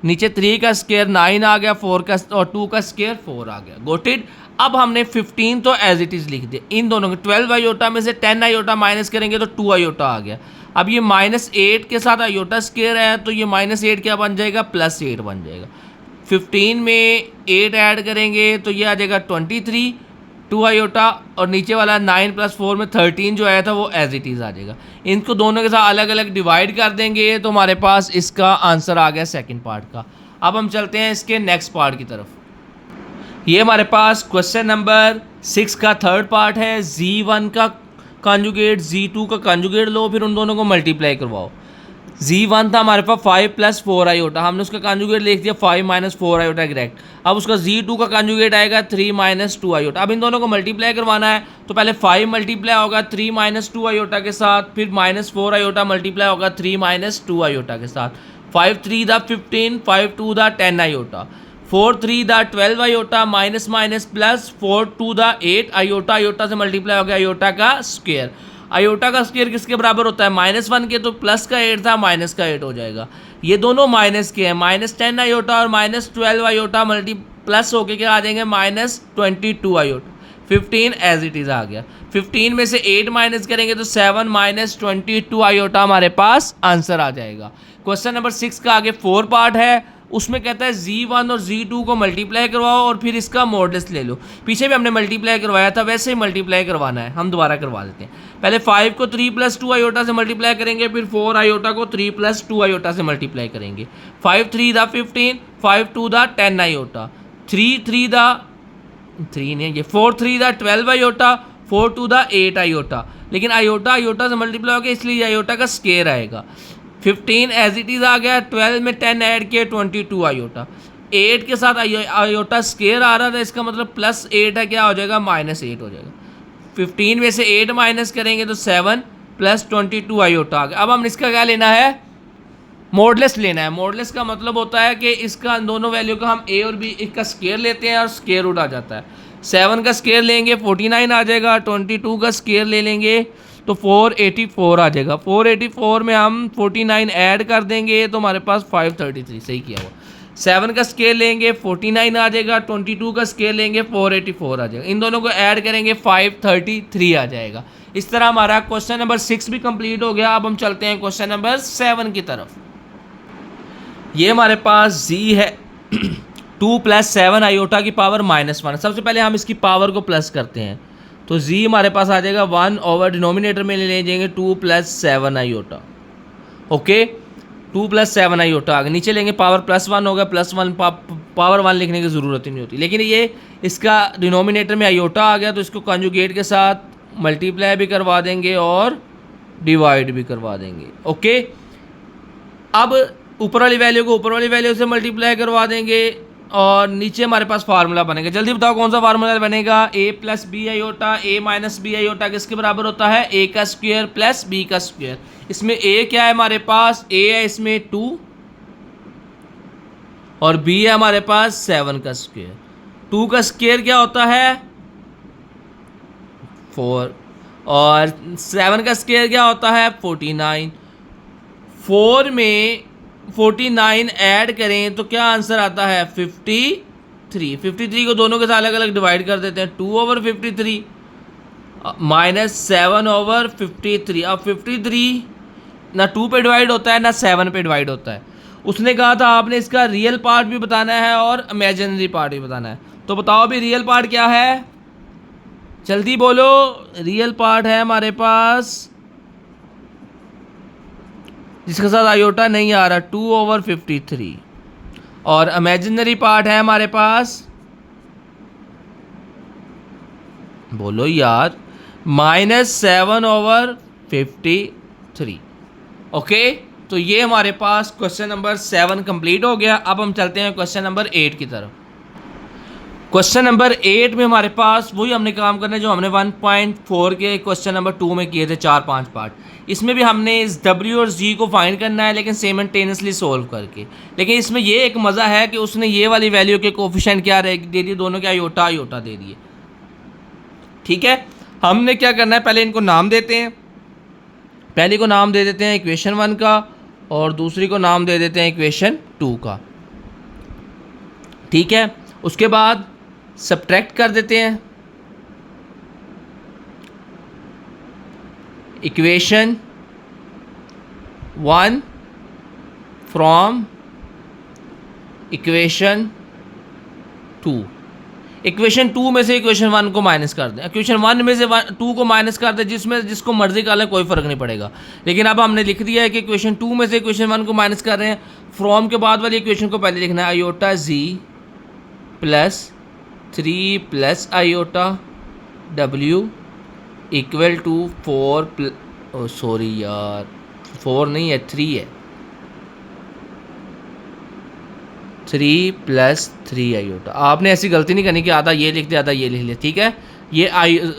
S1: नीचे 3 का स्क्वायर 9 आ गया, 4 का और 2 का स्क्वायर 4 आ गया। Got it. अब हमने 15 तो एज इट इज़ लिख दिया। इन दोनों के 12 आयोटा में से 10 आयोटा माइनस करेंगे तो 2 आयोटा आ गया। अब ये -8 के साथ आयोटा स्क्वायर है तो ये -8 क्या बन जाएगा, +8 बन जाएगा। 15 में 8 ऐड करेंगे तो ये आ जाएगा 23, 2 आयोटा, और नीचे वाला 9 + 4 में 13 जो आया था वो एज इट इज़ आ जाएगा। इनको दोनों के साथ अलग अलग डिवाइड कर देंगे तो हमारे पास इसका आंसर आ गया सेकंड पार्ट का। अब हम चलते हैं इसके नेक्स्ट पार्ट की तरफ। ये हमारे पास क्वेश्चन नंबर 6 का थर्ड पार्ट है। Z1 का कॉन्जुगेट Z2 का कॉन्जुगेट लो, फिर उन दोनों को मल्टीप्लाई करवाओ। Z1 था हमारे पास 5 + 4 आयोटा, हमने उसका कॉन्जुगेट लिख दिया 5 - 4 आयोटा डायरेक्ट। अब उसका Z2 का कॉन्जुगेट आएगा 3 - 2 आयोटा। अब इन दोनों को मल्टीप्लाई करवाना है तो पहले 5 मल्टीप्लाई होगा 3 - 2 आयोटा के साथ, फिर -4 आयोटा मल्टीप्लाई होगा 3 - 2 आयोटा के साथ। 5 3 द 15, 5 2 द 10 आयोटा, 4 3 द 12 आयोटा, माइनस माइनस प्लस 4 2 द 8 आयोटा। आयोटा से मल्टीप्लाई हो गया आयोटा का स्क्वायर। आयोटा का स्क्वायर किसके बराबर होता है, -1 के, तो प्लस का 8 था माइनस का 8 हो जाएगा। ये दोनों माइनस के हैं, -10 आयोटा और -12 आयोटा प्लस होके क्या आ जाएंगे, -22 आयोटा। 15 एज इट इज़ आ गया। 15 में से 8 माइनस करेंगे तो 7 - 22 आयोटा हमारे पास आंसर आ जाएगा। क्वेश्चन नंबर 6 का आगे 4 पार्ट है, उसमें कहता है Z1 और Z2 को मल्टीप्लाई करवाओ और फिर इसका मॉडल्स ले लो। पीछे भी हमने मल्टीप्लाई करवाया था, वैसे ही मल्टीप्लाई करवाना है, हम दोबारा करवा देते हैं। पहले 5 को 3 + 2 आयोटा से मल्टीप्लाई करेंगे, फिर 4 आयोटा को 3 + 2 आयोटा से मल्टीप्लाई करेंगे। 5 3 द 15, 5 2 द 10 आयोटा, 3 3 नहीं, ये 4 3 द 12 आयोटा, 4 2 द 8 आयोटा। लेकिन आयोटा आयोटा से मल्टीप्लाई हो गया इसलिए आयोटा का स्क्वायर आएगा। 15 एज इट इज़ आ गया, 12 में 10 ऐड किए 22 आयोटा। 8 के साथ आयोटा स्क्वायर आ रहा था, इसका मतलब +8 है, क्या हो जाएगा, -8 हो जाएगा। 15 में से 8 माइनस करेंगे तो 7 + 22 आयोटा आ गया। अब हम इसका क्या लेना है, मॉडलेस लेना है। मॉडलेस का मतलब होता है कि इसका दोनों वैल्यू का हम a और b इसका स्क्वायर लेते हैं और स्क्वायर रूट आ जाता है। 7 का स्क्वायर लेंगे 49 आ जाएगा, 22 का स्क्वायर ले लेंगे तो 484 आ जाएगा। 484 में हम 49 ऐड कर देंगे तो हमारे पास 533, सही किया हुआ। 7 का स्केल लेंगे 49 आ जाएगा, 22 का स्केल लेंगे 484 आ जाएगा। इन दोनों को ऐड करेंगे 533 आ जाएगा। इस तरह हमारा क्वेश्चन नंबर 6 भी कंप्लीट हो गया। अब हम चलते हैं क्वेश्चन नंबर 7 की तरफ। ये हमारे पास z है 2 + 7 आयोटा की पावर -1। सबसे पहले हम इसकी पावर को प्लस करते हैं तो z हमारे पास आ जाएगा 1 ओवर डिनोमिनेटर में ले जाएंगे 2 + 7 आयोटा। ओके, 2 + 7 आयोटा आगे नीचे लेंगे, पावर +1 होगा, +1 पावर 1 लिखने की ज़रूरत ही नहीं होती। लेकिन ये इसका डिनोमिनेटर में आयोटा आ गया तो इसको कॉन्जुगेट के साथ मल्टीप्लाई भी करवा देंगे और डिवाइड भी करवा देंगे। ओके, अब ऊपर वाली वैल्यू को ऊपर वाली वैल्यू से मल्टीप्लाई करवा देंगे और नीचे हमारे पास फार्मूला बनेगा। जल्दी बताओ कौन सा फार्मूला बनेगा, a + b iota, a - b iota किसके बराबर होता है, a का स्क्वायर प्लस b का स्क्वायर। इसमें a क्या है हमारे पास, a है इसमें 2 और b है हमारे पास 7 का स्क्वायर। 2 का स्क्वायर क्या होता है 4 और 7 का स्क्वायर क्या होता है 49। 4 में 49 ऐड करें तो क्या आंसर आता है 53। 53 को दोनों के साथ अलग अलग डिवाइड कर देते हैं, 2/53 -7/53। अब 53 ना 2 पे डिवाइड होता है ना 7 पे डिवाइड होता है। उसने कहा था आपने इसका रियल पार्ट भी बताना है और इमेजिनरी पार्ट भी बताना है। तो बताओ अभी रियल पार्ट क्या है, जल्दी बोलो। रियल पार्ट है हमारे पास जिसके साथ आयोटा नहीं आ रहा 2/53 और इमेजिनरी पार्ट है हमारे पास, बोलो यार, -7/53। ओके, तो ये हमारे पास क्वेश्चन नंबर 7 कंप्लीट हो गया। अब हम चलते हैं क्वेश्चन नंबर 8 की तरफ। क्वेश्चन नंबर 8 में हमारे पास वही हमने काम करना है जो हमने 1.4 के क्वेश्चन नंबर 2 में किए थे, 4-5 पार्ट। इसमें भी हमने इस W और Z को फाइंड करना है, लेकिन साइमल्टेनियसली सोल्व करके। लेकिन इसमें ये एक मज़ा है कि उसने ये वाली वैल्यू के कोफिशिएंट क्या दे दिए, दोनों के आयोटा आयोटा दे दिए। ठीक है, हमने क्या करना है, पहले इनको नाम देते हैं। पहले को नाम दे देते हैं इक्वेशन 1 का और दूसरी को नाम दे देते हैं इक्वेशन 2 का। ठीक है, उसके बाद सब्ट्रैक्ट कर देते हैं इक्वेशन 1 फ्रॉम इक्वेशन 2। इक्वेशन 2 में से इक्वेशन 1 को माइनस कर दें, इक्वेशन 1 में से 2 को माइनस कर दें, जिसको मर्जी कर लें, कोई फ़र्क नहीं पड़ेगा। लेकिन अब हमने लिख दिया है कि इक्वेशन 2 में से इक्वेशन 1 को माइनस कर रहे हैं। फ्रॉम के बाद वाली इक्वेशन को पहले लिखना है iota Z plus 3 plus iota W equal to 4 sorry यार 4 नहीं है 3 है, 3 प्लस 3 आयोटा। आपने ऐसी गलती नहीं करनी कि आधा ये लिख दिया आधा ये लिख लिया। ठीक है, ये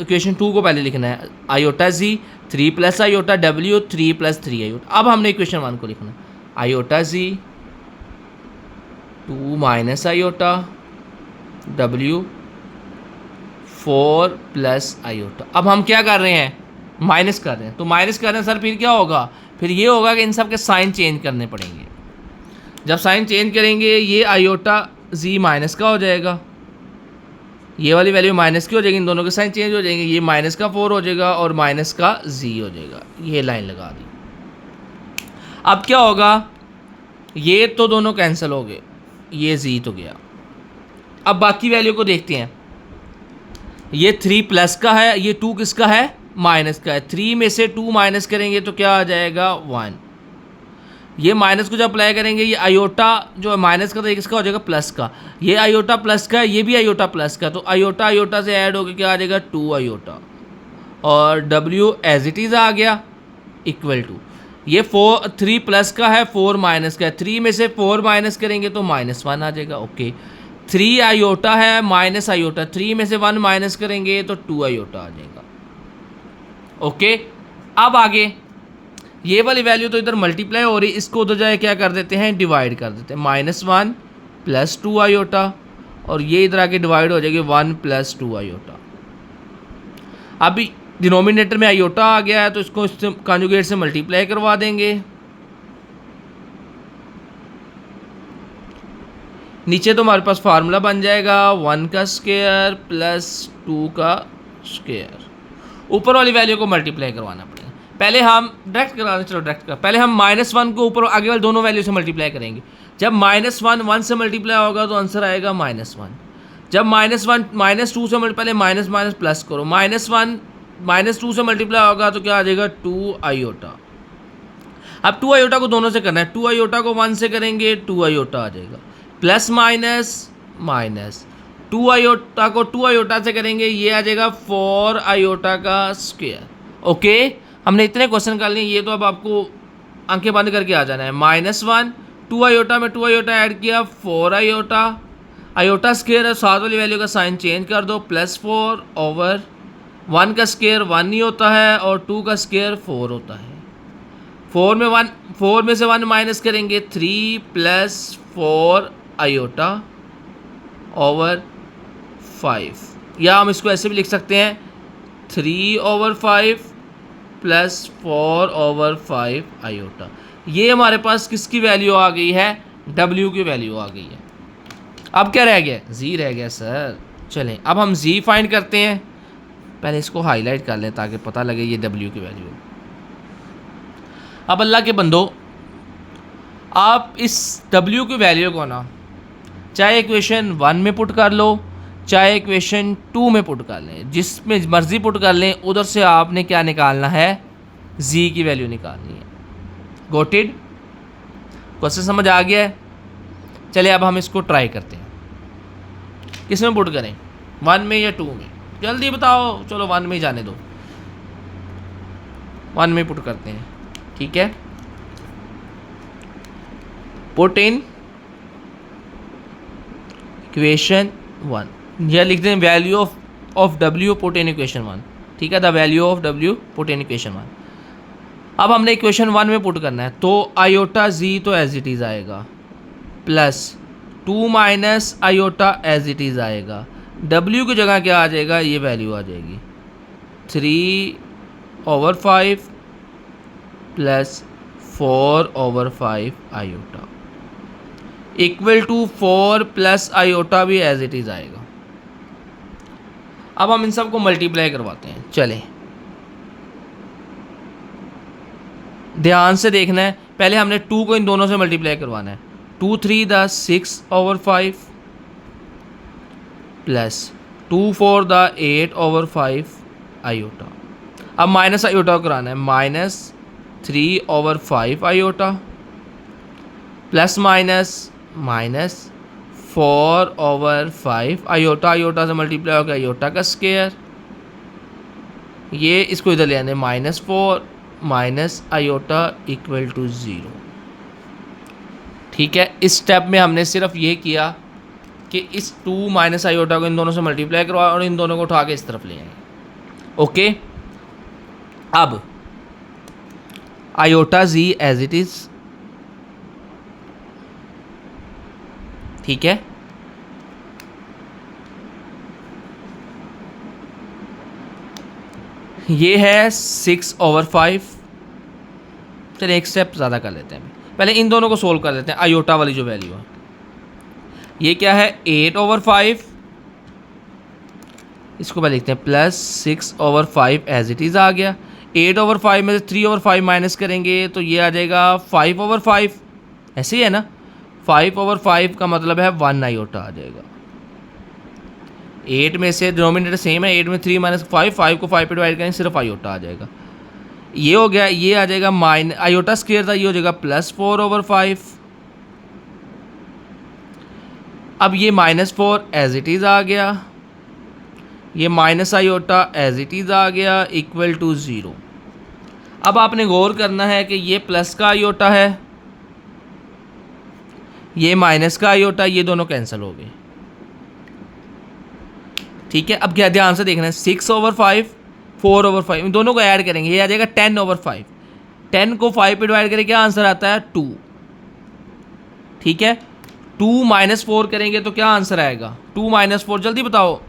S1: इक्वेशन 2 को पहले लिखना है iota Z 3 plus iota W 3 plus 3 iota. अब हमने इक्वेशन 1 को लिखना है iota Z 2 minus iota W 4 plus iota. अब हम क्या कर रहे हैं, माइनस कर रहे हैं। तो माइनस कर रहे हैं सर, फिर क्या होगा, फिर ये होगा कि इन सब के साइन चेंज करने पड़ेंगे। जब साइन चेंज करेंगे ये आयोटा Z माइनस का हो जाएगा, ये वाली वैल्यू माइनस की हो जाएगी, इन दोनों के साइन चेंज हो जाएंगे। ये माइनस का 4 हो जाएगा और माइनस का Z हो जाएगा। ये लाइन लगा दी। अब क्या होगा, ये तो दोनों कैंसिल हो गए, ये Z तो गया। अब बाकी वैल्यू को देखते हैं। ये 3 प्लस का है, ये 2 किसका है, माइनस का है। 3 में से 2 माइनस करेंगे तो क्या आ जाएगा 1। ये माइनस को जब अप्लाई करेंगे, ये आयोटा जो माइनस का था ये किसका हो जाएगा, प्लस का। ये आयोटा प्लस का है, ये भी आयोटा प्लस का। तो आयोटा आयोटा से ऐड होकर क्या आ जाएगा 2 आयोटा और W एज इट इज़ आ गया इक्वल टू ये 3 प्लस का है 4 माइनस का है। 3 में से 4 माइनस करेंगे तो -1 आ जाएगा। ओके, 3 आयोटा है माइनस आयोटा, 3 में से 1 माइनस करेंगे तो 2 आयोटा आ जाएगा। ओके, अब आगे ये वाली वैल्यू तो इधर मल्टीप्लाई हो रही, इसको उधर जाए क्या कर देते हैं, डिवाइड कर देते हैं। -1 प्लस 2 आयोटा और ये इधर आके डिवाइड हो जाएगी 1 प्लस 2 आयोटा। अभी डिनोमिनेटर में आयोटा आ गया है तो इसको इससे कॉन्जुगेट से मल्टीप्लाई करवा देंगे। नीचे तो हमारे पास फार्मूला बन जाएगा 1 का स्क्वायर प्लस 2 का स्क्वायर। ऊपर वाली वैल्यू को मल्टीप्लाई करवाना पड़ेगा। पहले हम डायरेक्ट करा दें, चलो डायरेक्ट कर। पहले हम -1 को ऊपर आगे वाले दोनों वैल्यू से मल्टीप्लाई करेंगे। जब -1 1 से मल्टीप्लाई होगा तो आंसर आएगा -1। जब -1 -2 से पहले माइनस माइनस प्लस करो, -1 -2 से मल्टीप्लाई होगा तो क्या आ जाएगा 2 आयोटा। अब 2 आयोटा को दोनों से करना है, 2 आयोटा को 1 से करेंगे 2 आयोटा आ जाएगा, प्लस माइनस माइनस 2 आयोटा को 2 आयोटा से करेंगे ये आ जाएगा 4 आयोटा का स्क्वायर। ओके, हमने इतने क्वेश्चन कर लिए। ये तो अब आपको आंखें बंद करके आ जाना है। -1 2 आयोटा में 2 आयोटा ऐड किया 4 आयोटा, आयोटा स्क्वायर है, साथ वाली वैल्यू का साइन चेंज कर दो, +4 ओवर 1 का स्क्वायर 1 ही होता है और 2 का स्क्वायर 4 होता है। 4 में से 1 माइनस करेंगे 3 प्लस 4 आयोटा ओवर 5, या हम इसको ऐसे भी लिख सकते हैं 3 ओवर 5 प्लस 4 ओवर 5 आयोटा। ये हमारे पास किसकी वैल्यू आ गई है, W की वैल्यू आ गई है। अब क्या रह गया, Z रह गया सर। चलें अब हम Z फाइंड करते हैं। पहले इसको हाईलाइट कर लें ताकि पता लगे ये W की वैल्यू है। अब अल्लाह के बंदो, आप इस W की वैल्यू को ना चाहे इक्वेशन 1 में पुट कर लो चाहे इक्वेशन 2 में पुट कर लें, जिसमें मर्जी पुट कर लें, उधर से आपने क्या निकालना है, Z की वैल्यू निकालनी है। Got it? क्वेश्चन समझ आ गया है? चलिए अब हम इसको ट्राई करते हैं। किस में पुट करें, 1 में या 2 में? जल्दी बताओ। चलो 1 में ही जाने दो, 1 में पुट करते हैं। ठीक है, पुट इन इक्वेशन 1। यह लिखते हैं value of W put in equation 1, ठीक है, the value of W put in equation 1। अब हमने इक्वेशन 1 में पुट करना है, तो आयोटा जी तो एज इट इज़ आएगा, plus 2 minus iota as it is आएगा, डब्ल्यू की जगह क्या आ जाएगा, ये वैल्यू आ जाएगी 3/5 plus 4/5 iota equal to 4 plus iota भी एज इट इज़ आएगा। अब हम इन सब को मल्टीप्लाई करवाते हैं, चलें ध्यान से देखना है। पहले हमने 2 को इन दोनों से मल्टीप्लाई करवाना है, 2 3 द 6/5 प्लस 2 4 द 8/5 आयोटा। अब माइनस आयोटा को कराना है, -3/5 iota plus minus 4/5 iota, iota से मल्टीप्लाई हो गया आयोटा का स्क्वायर, ये इसको इधर ले आने, -4 माइनस आयोटा इक्वल टू 0। ठीक है, इस स्टेप में हमने सिर्फ ये किया कि इस 2 माइनस आयोटा को इन दोनों से मल्टीप्लाई करवा और इन दोनों को उठा के इस तरफ ले आए। ओके, अब iota Z as it is, ठीक है, ये है 6/5। चलिए एक स्टेप ज़्यादा कर लेते हैं, पहले इन दोनों को सोल्व कर लेते हैं। आयोटा वाली जो वैल्यू है ये क्या है 8/5, इसको पहले लिखते हैं प्लस 6/5 एज इट इज़ आ गया। 8/5 में से 3/5 माइनस करेंगे तो ये आ जाएगा 5/5, ऐसे ही है ना, 5/5 का मतलब है 1 आयोटा आ जाएगा। 8 में से डिनोमिनेटर सेम है, 8 में 3 माइनस 5 को 5 पे डिवाइड करेंगे सिर्फ आयोटा आ जाएगा। ये हो गया, ये आ जाएगा आयोटा स्क्वायर था, ये हो जाएगा +4/5। अब ये -4 एज इट इज़ आ गया, ये minus iota as it is आ गया इक्वल टू 0। अब आपने गौर करना है कि ये प्लस का आयोटा है, ये माइनस का आयोटा, ये दोनों कैंसिल हो गए। ठीक है, अब क्या ध्यान से देखना है, 6/5 4/5 इन दोनों को ऐड करेंगे, ये आ जाएगा 10/5। 10 को 5 पे डिवाइड करें क्या आंसर आता है 2। ठीक है, 2 - 4 करेंगे तो क्या आंसर आएगा, 2 - 4 जल्दी बताओ,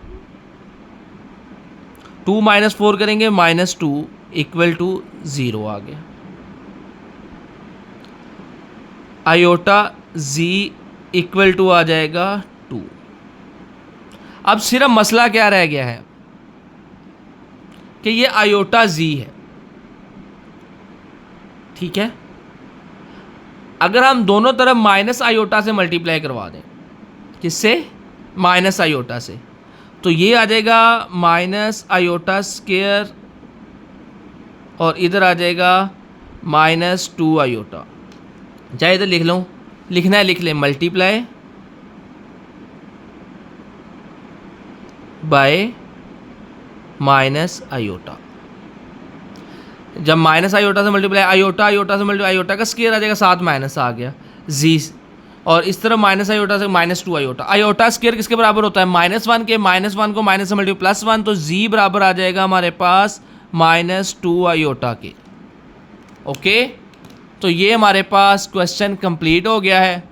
S1: 2 - 4 करेंगे -2 इक्वल टू 0 आ गया। आयोटा जी इक्वल टू आ जाएगा 2। अब सिर्फ मसला क्या रह गया है कि ये आयोटा जी है। ठीक है, अगर हम दोनों तरफ माइनस आयोटा से मल्टीप्लाई करवा दें, किससे, माइनस आयोटा से, तो ये आ जाएगा माइनस आयोटा स्क्वायर और इधर आ जाएगा -2 आयोटा। चाहे इधर लिख लूँ, लिखना है लिख लें, मल्टीप्लाई बाय माइनस आयोटा। जब माइनस आयोटा से मल्टीप्लाई आयोटा से मल्टीप्लाई आयोटा का स्क्वायर आ जाएगा, साथ माइनस आ गया जी, और इस तरफ माइनस आयोटा से -2 आयोटा। आयोटा स्क्वायर किसके बराबर होता है, -1 के, -1 को माइनस से मल्टीप्लाई +1, तो जी बराबर आ जाएगा हमारे पास -2 आयोटा के। ओके, तो ये हमारे पास क्वेश्चन कंप्लीट हो गया है।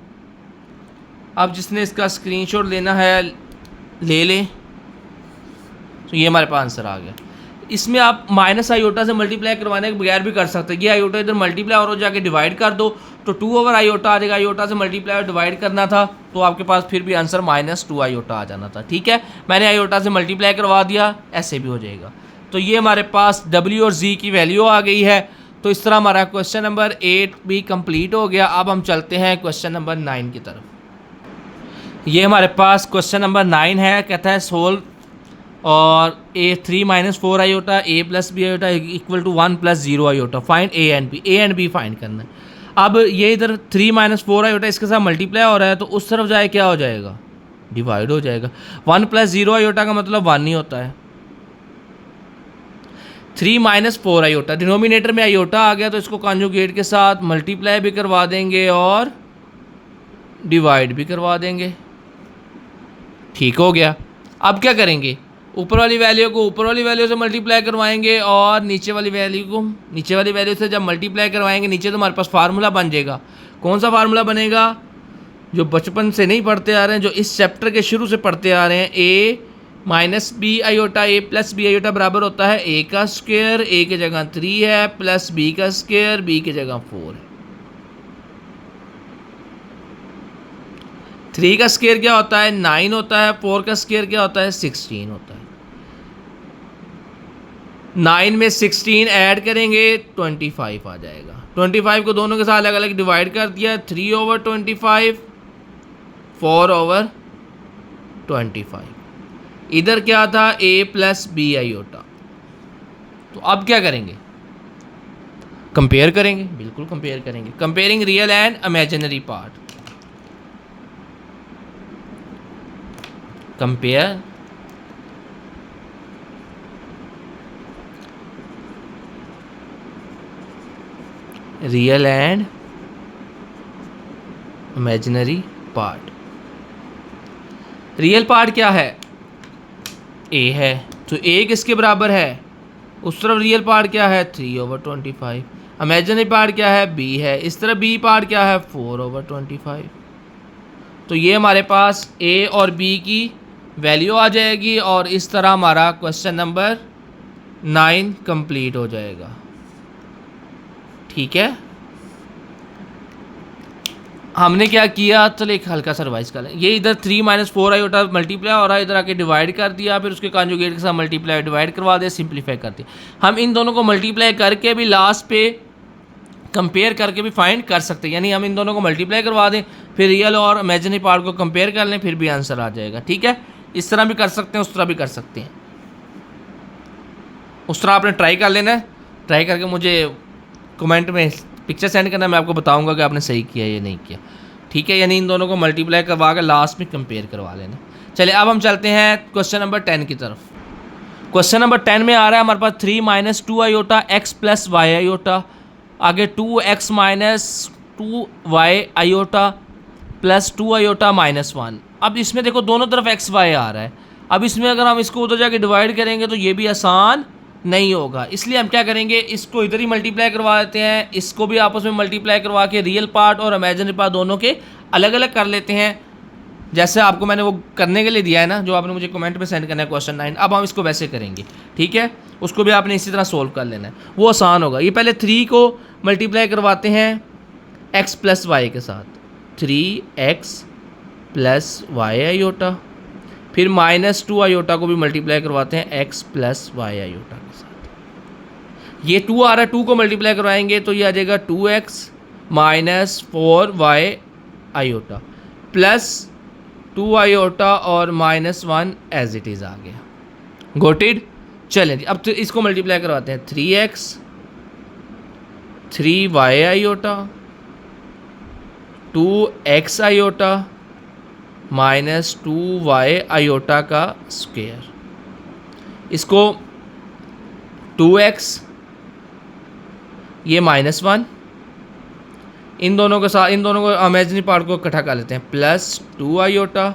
S1: अब जिसने इसका स्क्रीनशॉट लेना है ले लें, तो ये हमारे पास आंसर आ गया। इसमें आप माइनस आयोटा से मल्टीप्लाई करवाने के बगैर भी कर सकते हैं। ये आयोटा इधर मल्टीप्लाई और जाके डिवाइड कर दो तो 2 आयोटा आ जाएगा। आयोटा से मल्टीप्लाई और डिवाइड करना था तो आपके पास फिर भी आंसर -2 आयोटा आ जाना था। ठीक है, मैंने आयोटा से मल्टीप्लाई करवा दिया, ऐसे भी हो जाएगा। तो ये हमारे पास W और Z की वैल्यू आ गई है। तो इस तरह हमारा क्वेश्चन नंबर 8 भी कंप्लीट हो गया। अब हम चलते हैं क्वेश्चन नंबर 9 की तरफ। ये हमारे पास क्वेश्चन नंबर 9 है, कहता है सोल्व और A3 - 4 iota A + B iota equal to 1 + 0 iota, find A एंड B फाइंड करना है। अब ये इधर 3 - 4 आयोटा इसके साथ मल्टीप्लाई हो रहा है तो उस तरफ जाए क्या हो जाएगा, डिवाइड हो जाएगा। 1 + 0 आयोटा का मतलब 1 ही होता है। 3 - 4 आयोटा, डिनोमिनेटर में आयोटा आ गया तो इसको कॉन्जुगेट के साथ मल्टीप्लाई भी करवा देंगे और डिवाइड भी करवा देंगे। ठीक हो गया। अब क्या करेंगे, ऊपर वाली वैल्यू को ऊपर वाली वैल्यू से मल्टीप्लाई करवाएंगे और नीचे वाली वैल्यू को नीचे वाली वैल्यू से जब मल्टीप्लाई करवाएंगे नीचे तो हमारे पास फार्मूला बन जाएगा। कौन सा फार्मूला बनेगा, जो बचपन से नहीं पढ़ते आ रहे हैं, जो इस चैप्टर के शुरू से पढ़ते आ रहे हैं, ए माइनस बी आयोटा ए प्लस बी आयोटा बराबर होता है ए का स्क्वायर, ए की जगह 3 है, प्लस बी का स्क्वायर, बी की जगह 4 है। 3 का स्क्वायर क्या होता है 9 होता है, 4 का स्क्वायर क्या होता है 16 होता है। 9 में 16 ऐड करेंगे 25 आ जाएगा। 25 को दोनों के साथ अलग अलग डिवाइड कर दिया, 3/25, 4/25। इधर क्या था a प्लस बी आयोटा। तो अब क्या करेंगे, कंपेयर करेंगे, बिल्कुल कंपेयर करेंगे। Comparing real and imaginary part, compare real and imaginary part. Real part क्या है, a है, तो a किसके बराबर है, उस तरफ रियल पार्ट क्या है 3/25। इमेजिनरी पार्ट क्या है b है, इस तरफ b पार्ट क्या है 4/25। तो ये हमारे पास a और b की वैल्यू आ जाएगी और इस तरह हमारा क्वेश्चन नंबर 9 कंप्लीट हो जाएगा। ठीक है, हमने क्या किया, चलो एक हल्का सा रिवाइज कर लें। ये इधर 3 - 4 आयोटा मल्टीप्लाई हो रहा है, इधर आके डिवाइड कर दिया, फिर उसके कॉन्जुगेट के साथ मल्टीप्लाई डिवाइड करवा दिया, सिंप्लीफाई कर दिया। हम इन दोनों को मल्टीप्लाई करके भी लास्ट पे कंपेयर करके भी फाइंड कर सकते हैं, यानी हम इन दोनों को मल्टीप्लाई करवा दें, फिर रियल और इमेजिनरी पार्ट को कंपेयर कर लें, फिर भी आंसर आ जाएगा। ठीक है, इस तरह भी कर सकते हैं, उस तरह भी कर सकते हैं। उस तरह आपने ट्राई कर लेना है, ट्राई करके मुझे कमेंट में पिक्चर सेंड करना, मैं आपको बताऊंगा कि आपने सही किया या नहीं किया। ठीक है, यानी इन दोनों को मल्टीप्लाई करवा कर लास्ट में कंपेयर करवा लेना। चलिए अब हम चलते हैं क्वेश्चन नंबर 10 की तरफ। क्वेश्चन नंबर 10 में आ रहा है हमारे पास 3 - 2 iota X plus Y iota, आगे 2x - 2y iota plus 2 iota -1। अब इसमें देखो दोनों तरफ एक्स वाई आ रहा है। अब इसमें अगर हम इसको उधर जाके डिवाइड करेंगे तो ये भी आसान नहीं होगा, इसलिए हम क्या करेंगे, इसको इधर ही मल्टीप्लाई करवा देते हैं, इसको भी आपस में मल्टीप्लाई करवा के रियल पार्ट और इमेजिनरी पार्ट दोनों के अलग अलग कर लेते हैं, जैसे आपको मैंने वो करने के लिए दिया है ना, जो आपने मुझे कमेंट में सेंड करना है क्वेश्चन 9। अब हम इसको वैसे करेंगे। ठीक है, उसको भी आपने इसी तरह सोल्व कर लेना है, वो आसान होगा। ये पहले 3 को मल्टीप्लाई करवाते हैं x प्लस वाई के साथ, 3x प्लस वाई आयोटा, फिर -2 आयोटा को भी मल्टीप्लाई करवाते हैं x प्लस वाई आयोटा के साथ। ये 2 आ रहा है, 2 को मल्टीप्लाई करवाएंगे तो ये आ जाएगा 2x - 4y iota plus 2 iota और -1 एज इट इज़ आ गया। Got it. चलें जी, अब तो इसको मल्टीप्लाई करवाते हैं 3x 3y iota 2x iota -2y iota का स्क्वायर। इसको 2x ये -1, इन दोनों के साथ इन दोनों को इमेजिनरी पार्ट को इकट्ठा कर लेते हैं, प्लस 2 आयोटा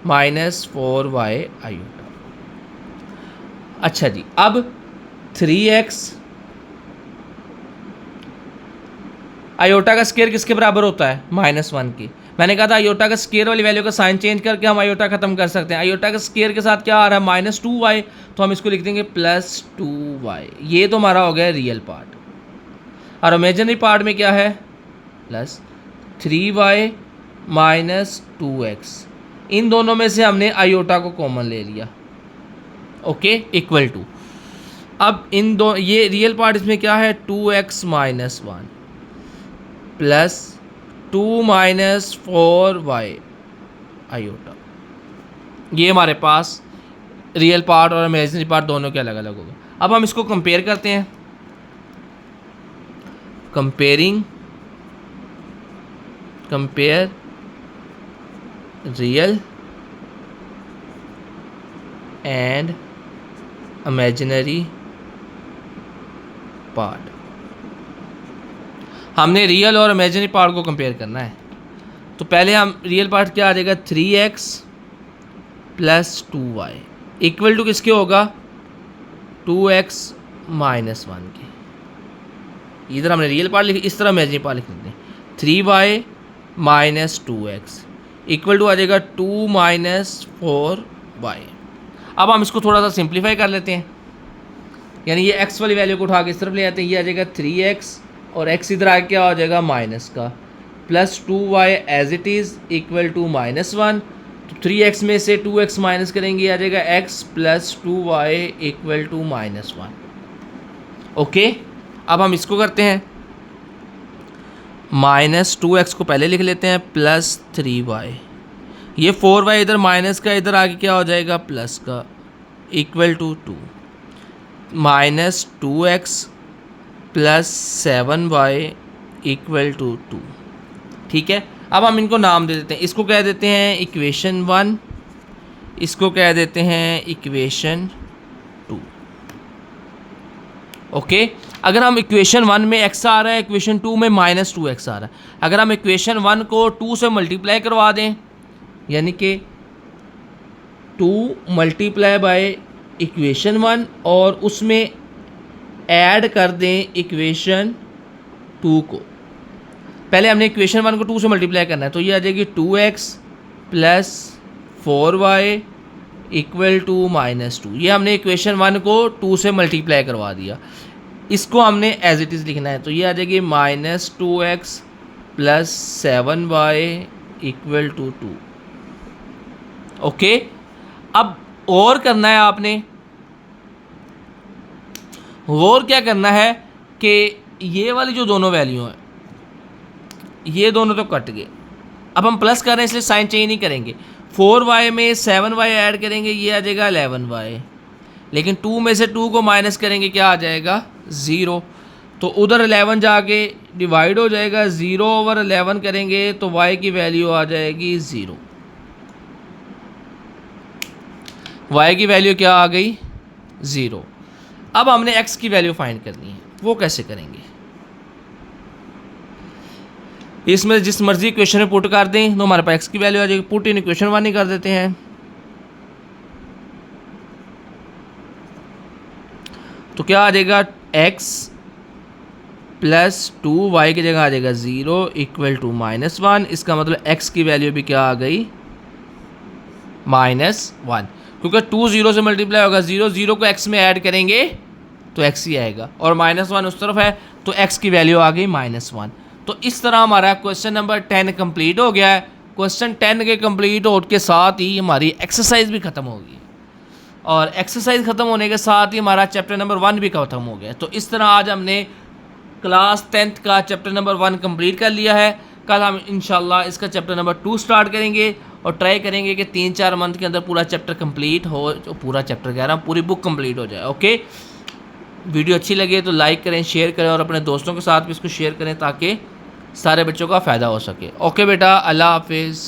S1: -4y आयोटा। अच्छा जी, अब 3x आयोटा का स्क्वायर किसके बराबर होता है -1 की। मैंने कहा था आयोटा का स्क्वायर वाली वैल्यू का साइन चेंज करके हम आयोटा खत्म कर सकते हैं। आयोटा का स्क्वायर के साथ क्या आ रहा है -2y, तो हम इसको लिख देंगे +2y। ये तो हमारा हो गया रियल पार्ट, और इमेजिनरी पार्ट में क्या है +3y - 2x। इन दोनों में से हमने आयोटा को कॉमन ले लिया, ओके, इक्वल टू। अब इन दो ये रियल पार्ट इसमें क्या है 2x - 1 प्लस 2 - 4y आयोटा। ये हमारे पास रियल पार्ट और इमेजिनरी पार्ट दोनों के अलग अलग हो गए। अब हम इसको कंपेयर करते हैं, compare real and imaginary part. हमने रियल और इमेजिनरी पार्ट को कंपेयर करना है, तो पहले हम रियल पार्ट क्या आ जाएगा 3x plus 2y equal to किसके होगा, 2x माइनस 1 के। इधर हमने रियल पार्ट लिखी, इस तरह इमेजिनरी पार्ट लिख देते हैं। 3y minus 2x equal to आ जाएगा 2 माइनस 4y। अब हम इसको थोड़ा सा सिंप्लीफाई कर लेते हैं, यानी ये x वाली वैल्यू को उठा के इस तरफ ले आते हैं। ये आ जाएगा 3x और x इधर आके क्या हो जाएगा माइनस का, plus 2y as it is equal to minus 1। तो 3x में से 2x माइनस करेंगे, आ जाएगा x plus 2y equal to minus 1। Okay, अब हम इसको करते हैं, माइनस 2x को पहले लिख लेते हैं, प्लस 3y, ये 4y इधर माइनस का, इधर आगे क्या हो जाएगा प्लस का, equal to 2 minus 2x plus 7y equal to 2। ठीक है, अब हम इनको नाम दे देते हैं। इसको कह देते हैं इक्वेशन 1, इसको कह देते हैं इक्वेशन 2। ओके, अगर हम इक्वेशन 1 में x आ रहा है, इक्वेशन 2 में माइनस 2x आ रहा है। अगर हम इक्वेशन 1 को 2 से मल्टीप्लाई करवा दें, यानी कि 2 मल्टीप्लाई बाय इक्वेशन 1 और उसमें ऐड कर दें इक्वेशन 2 को। पहले हमने इक्वेशन 1 को 2 से मल्टीप्लाई करना है, तो ये आ जाएगी 2x plus 4y equal to minus 2। ये हमने इक्वेशन 1 को 2 से मल्टीप्लाई करवा दिया। इसको हमने एज इट इज़ लिखना है, तो ये आ जाएगी minus 2x plus 7y equal to 2। Okay, अब और करना है आपने, और क्या करना है कि ये वाली जो दोनों वैल्यू हैं, ये दोनों तो कट गए। अब हम प्लस कर रहे हैं इसलिए साइन चेंज नहीं करेंगे। 4y में 7y ऐड करेंगे, ये आ जाएगा 11y, लेकिन 2 में से 2 को माइनस करेंगे, क्या आ जाएगा 0। तो उधर 11 जाके डिवाइड हो जाएगा, 0 ओवर 11 करेंगे तो y की वैल्यू आ जाएगी 0। y की वैल्यू क्या आ गई 0। अब हमने x की वैल्यू फाइंड करनी है, वो कैसे करेंगे, इसमें जिस मर्जी इक्वेशन में पुट कर दें तो हमारे पास x की वैल्यू आ जाएगी। पुट इन इक्वेशन 1 ही कर देते हैं, तो क्या आ जाएगा x प्लस 2y की जगह आ जाएगा 0 इक्वल टू माइनस 1। इसका मतलब x की वैल्यू भी क्या आ गई माइनस 1, क्योंकि 2 0 से मल्टीप्लाई होगा, 0 0 को x में ऐड करेंगे तो x ही आएगा, और माइनस 1 उस तरफ है तो x की वैल्यू आ गई माइनस 1। तो इस तरह हमारा क्वेश्चन नंबर 10 कंप्लीट हो गया है। क्वेश्चन 10 के कंप्लीट होने के साथ ही हमारी एक्सरसाइज भी ख़त्म हो गई, और एक्सरसाइज ख़त्म होने के साथ ही हमारा चैप्टर नंबर 1 भी ख़त्म हो गया। तो इस तरह आज हमने क्लास 10th का चैप्टर नंबर 1 कंप्लीट कर लिया है। कल हम इंशाल्लाह इसका चैप्टर नंबर 2 स्टार्ट करेंगे और ट्राई करेंगे कि 3-4 मंथ के अंदर पूरा चैप्टर कंप्लीट हो, जो पूरा चैप्टर कह रहा हूँ पूरी बुक कंप्लीट हो जाए। ओके, वीडियो अच्छी लगे तो लाइक करें, शेयर करें और अपने दोस्तों के साथ भी इसको शेयर करें ताकि सारे बच्चों का फ़ायदा हो सके। ओके बेटा, अल्लाह हाफिज़।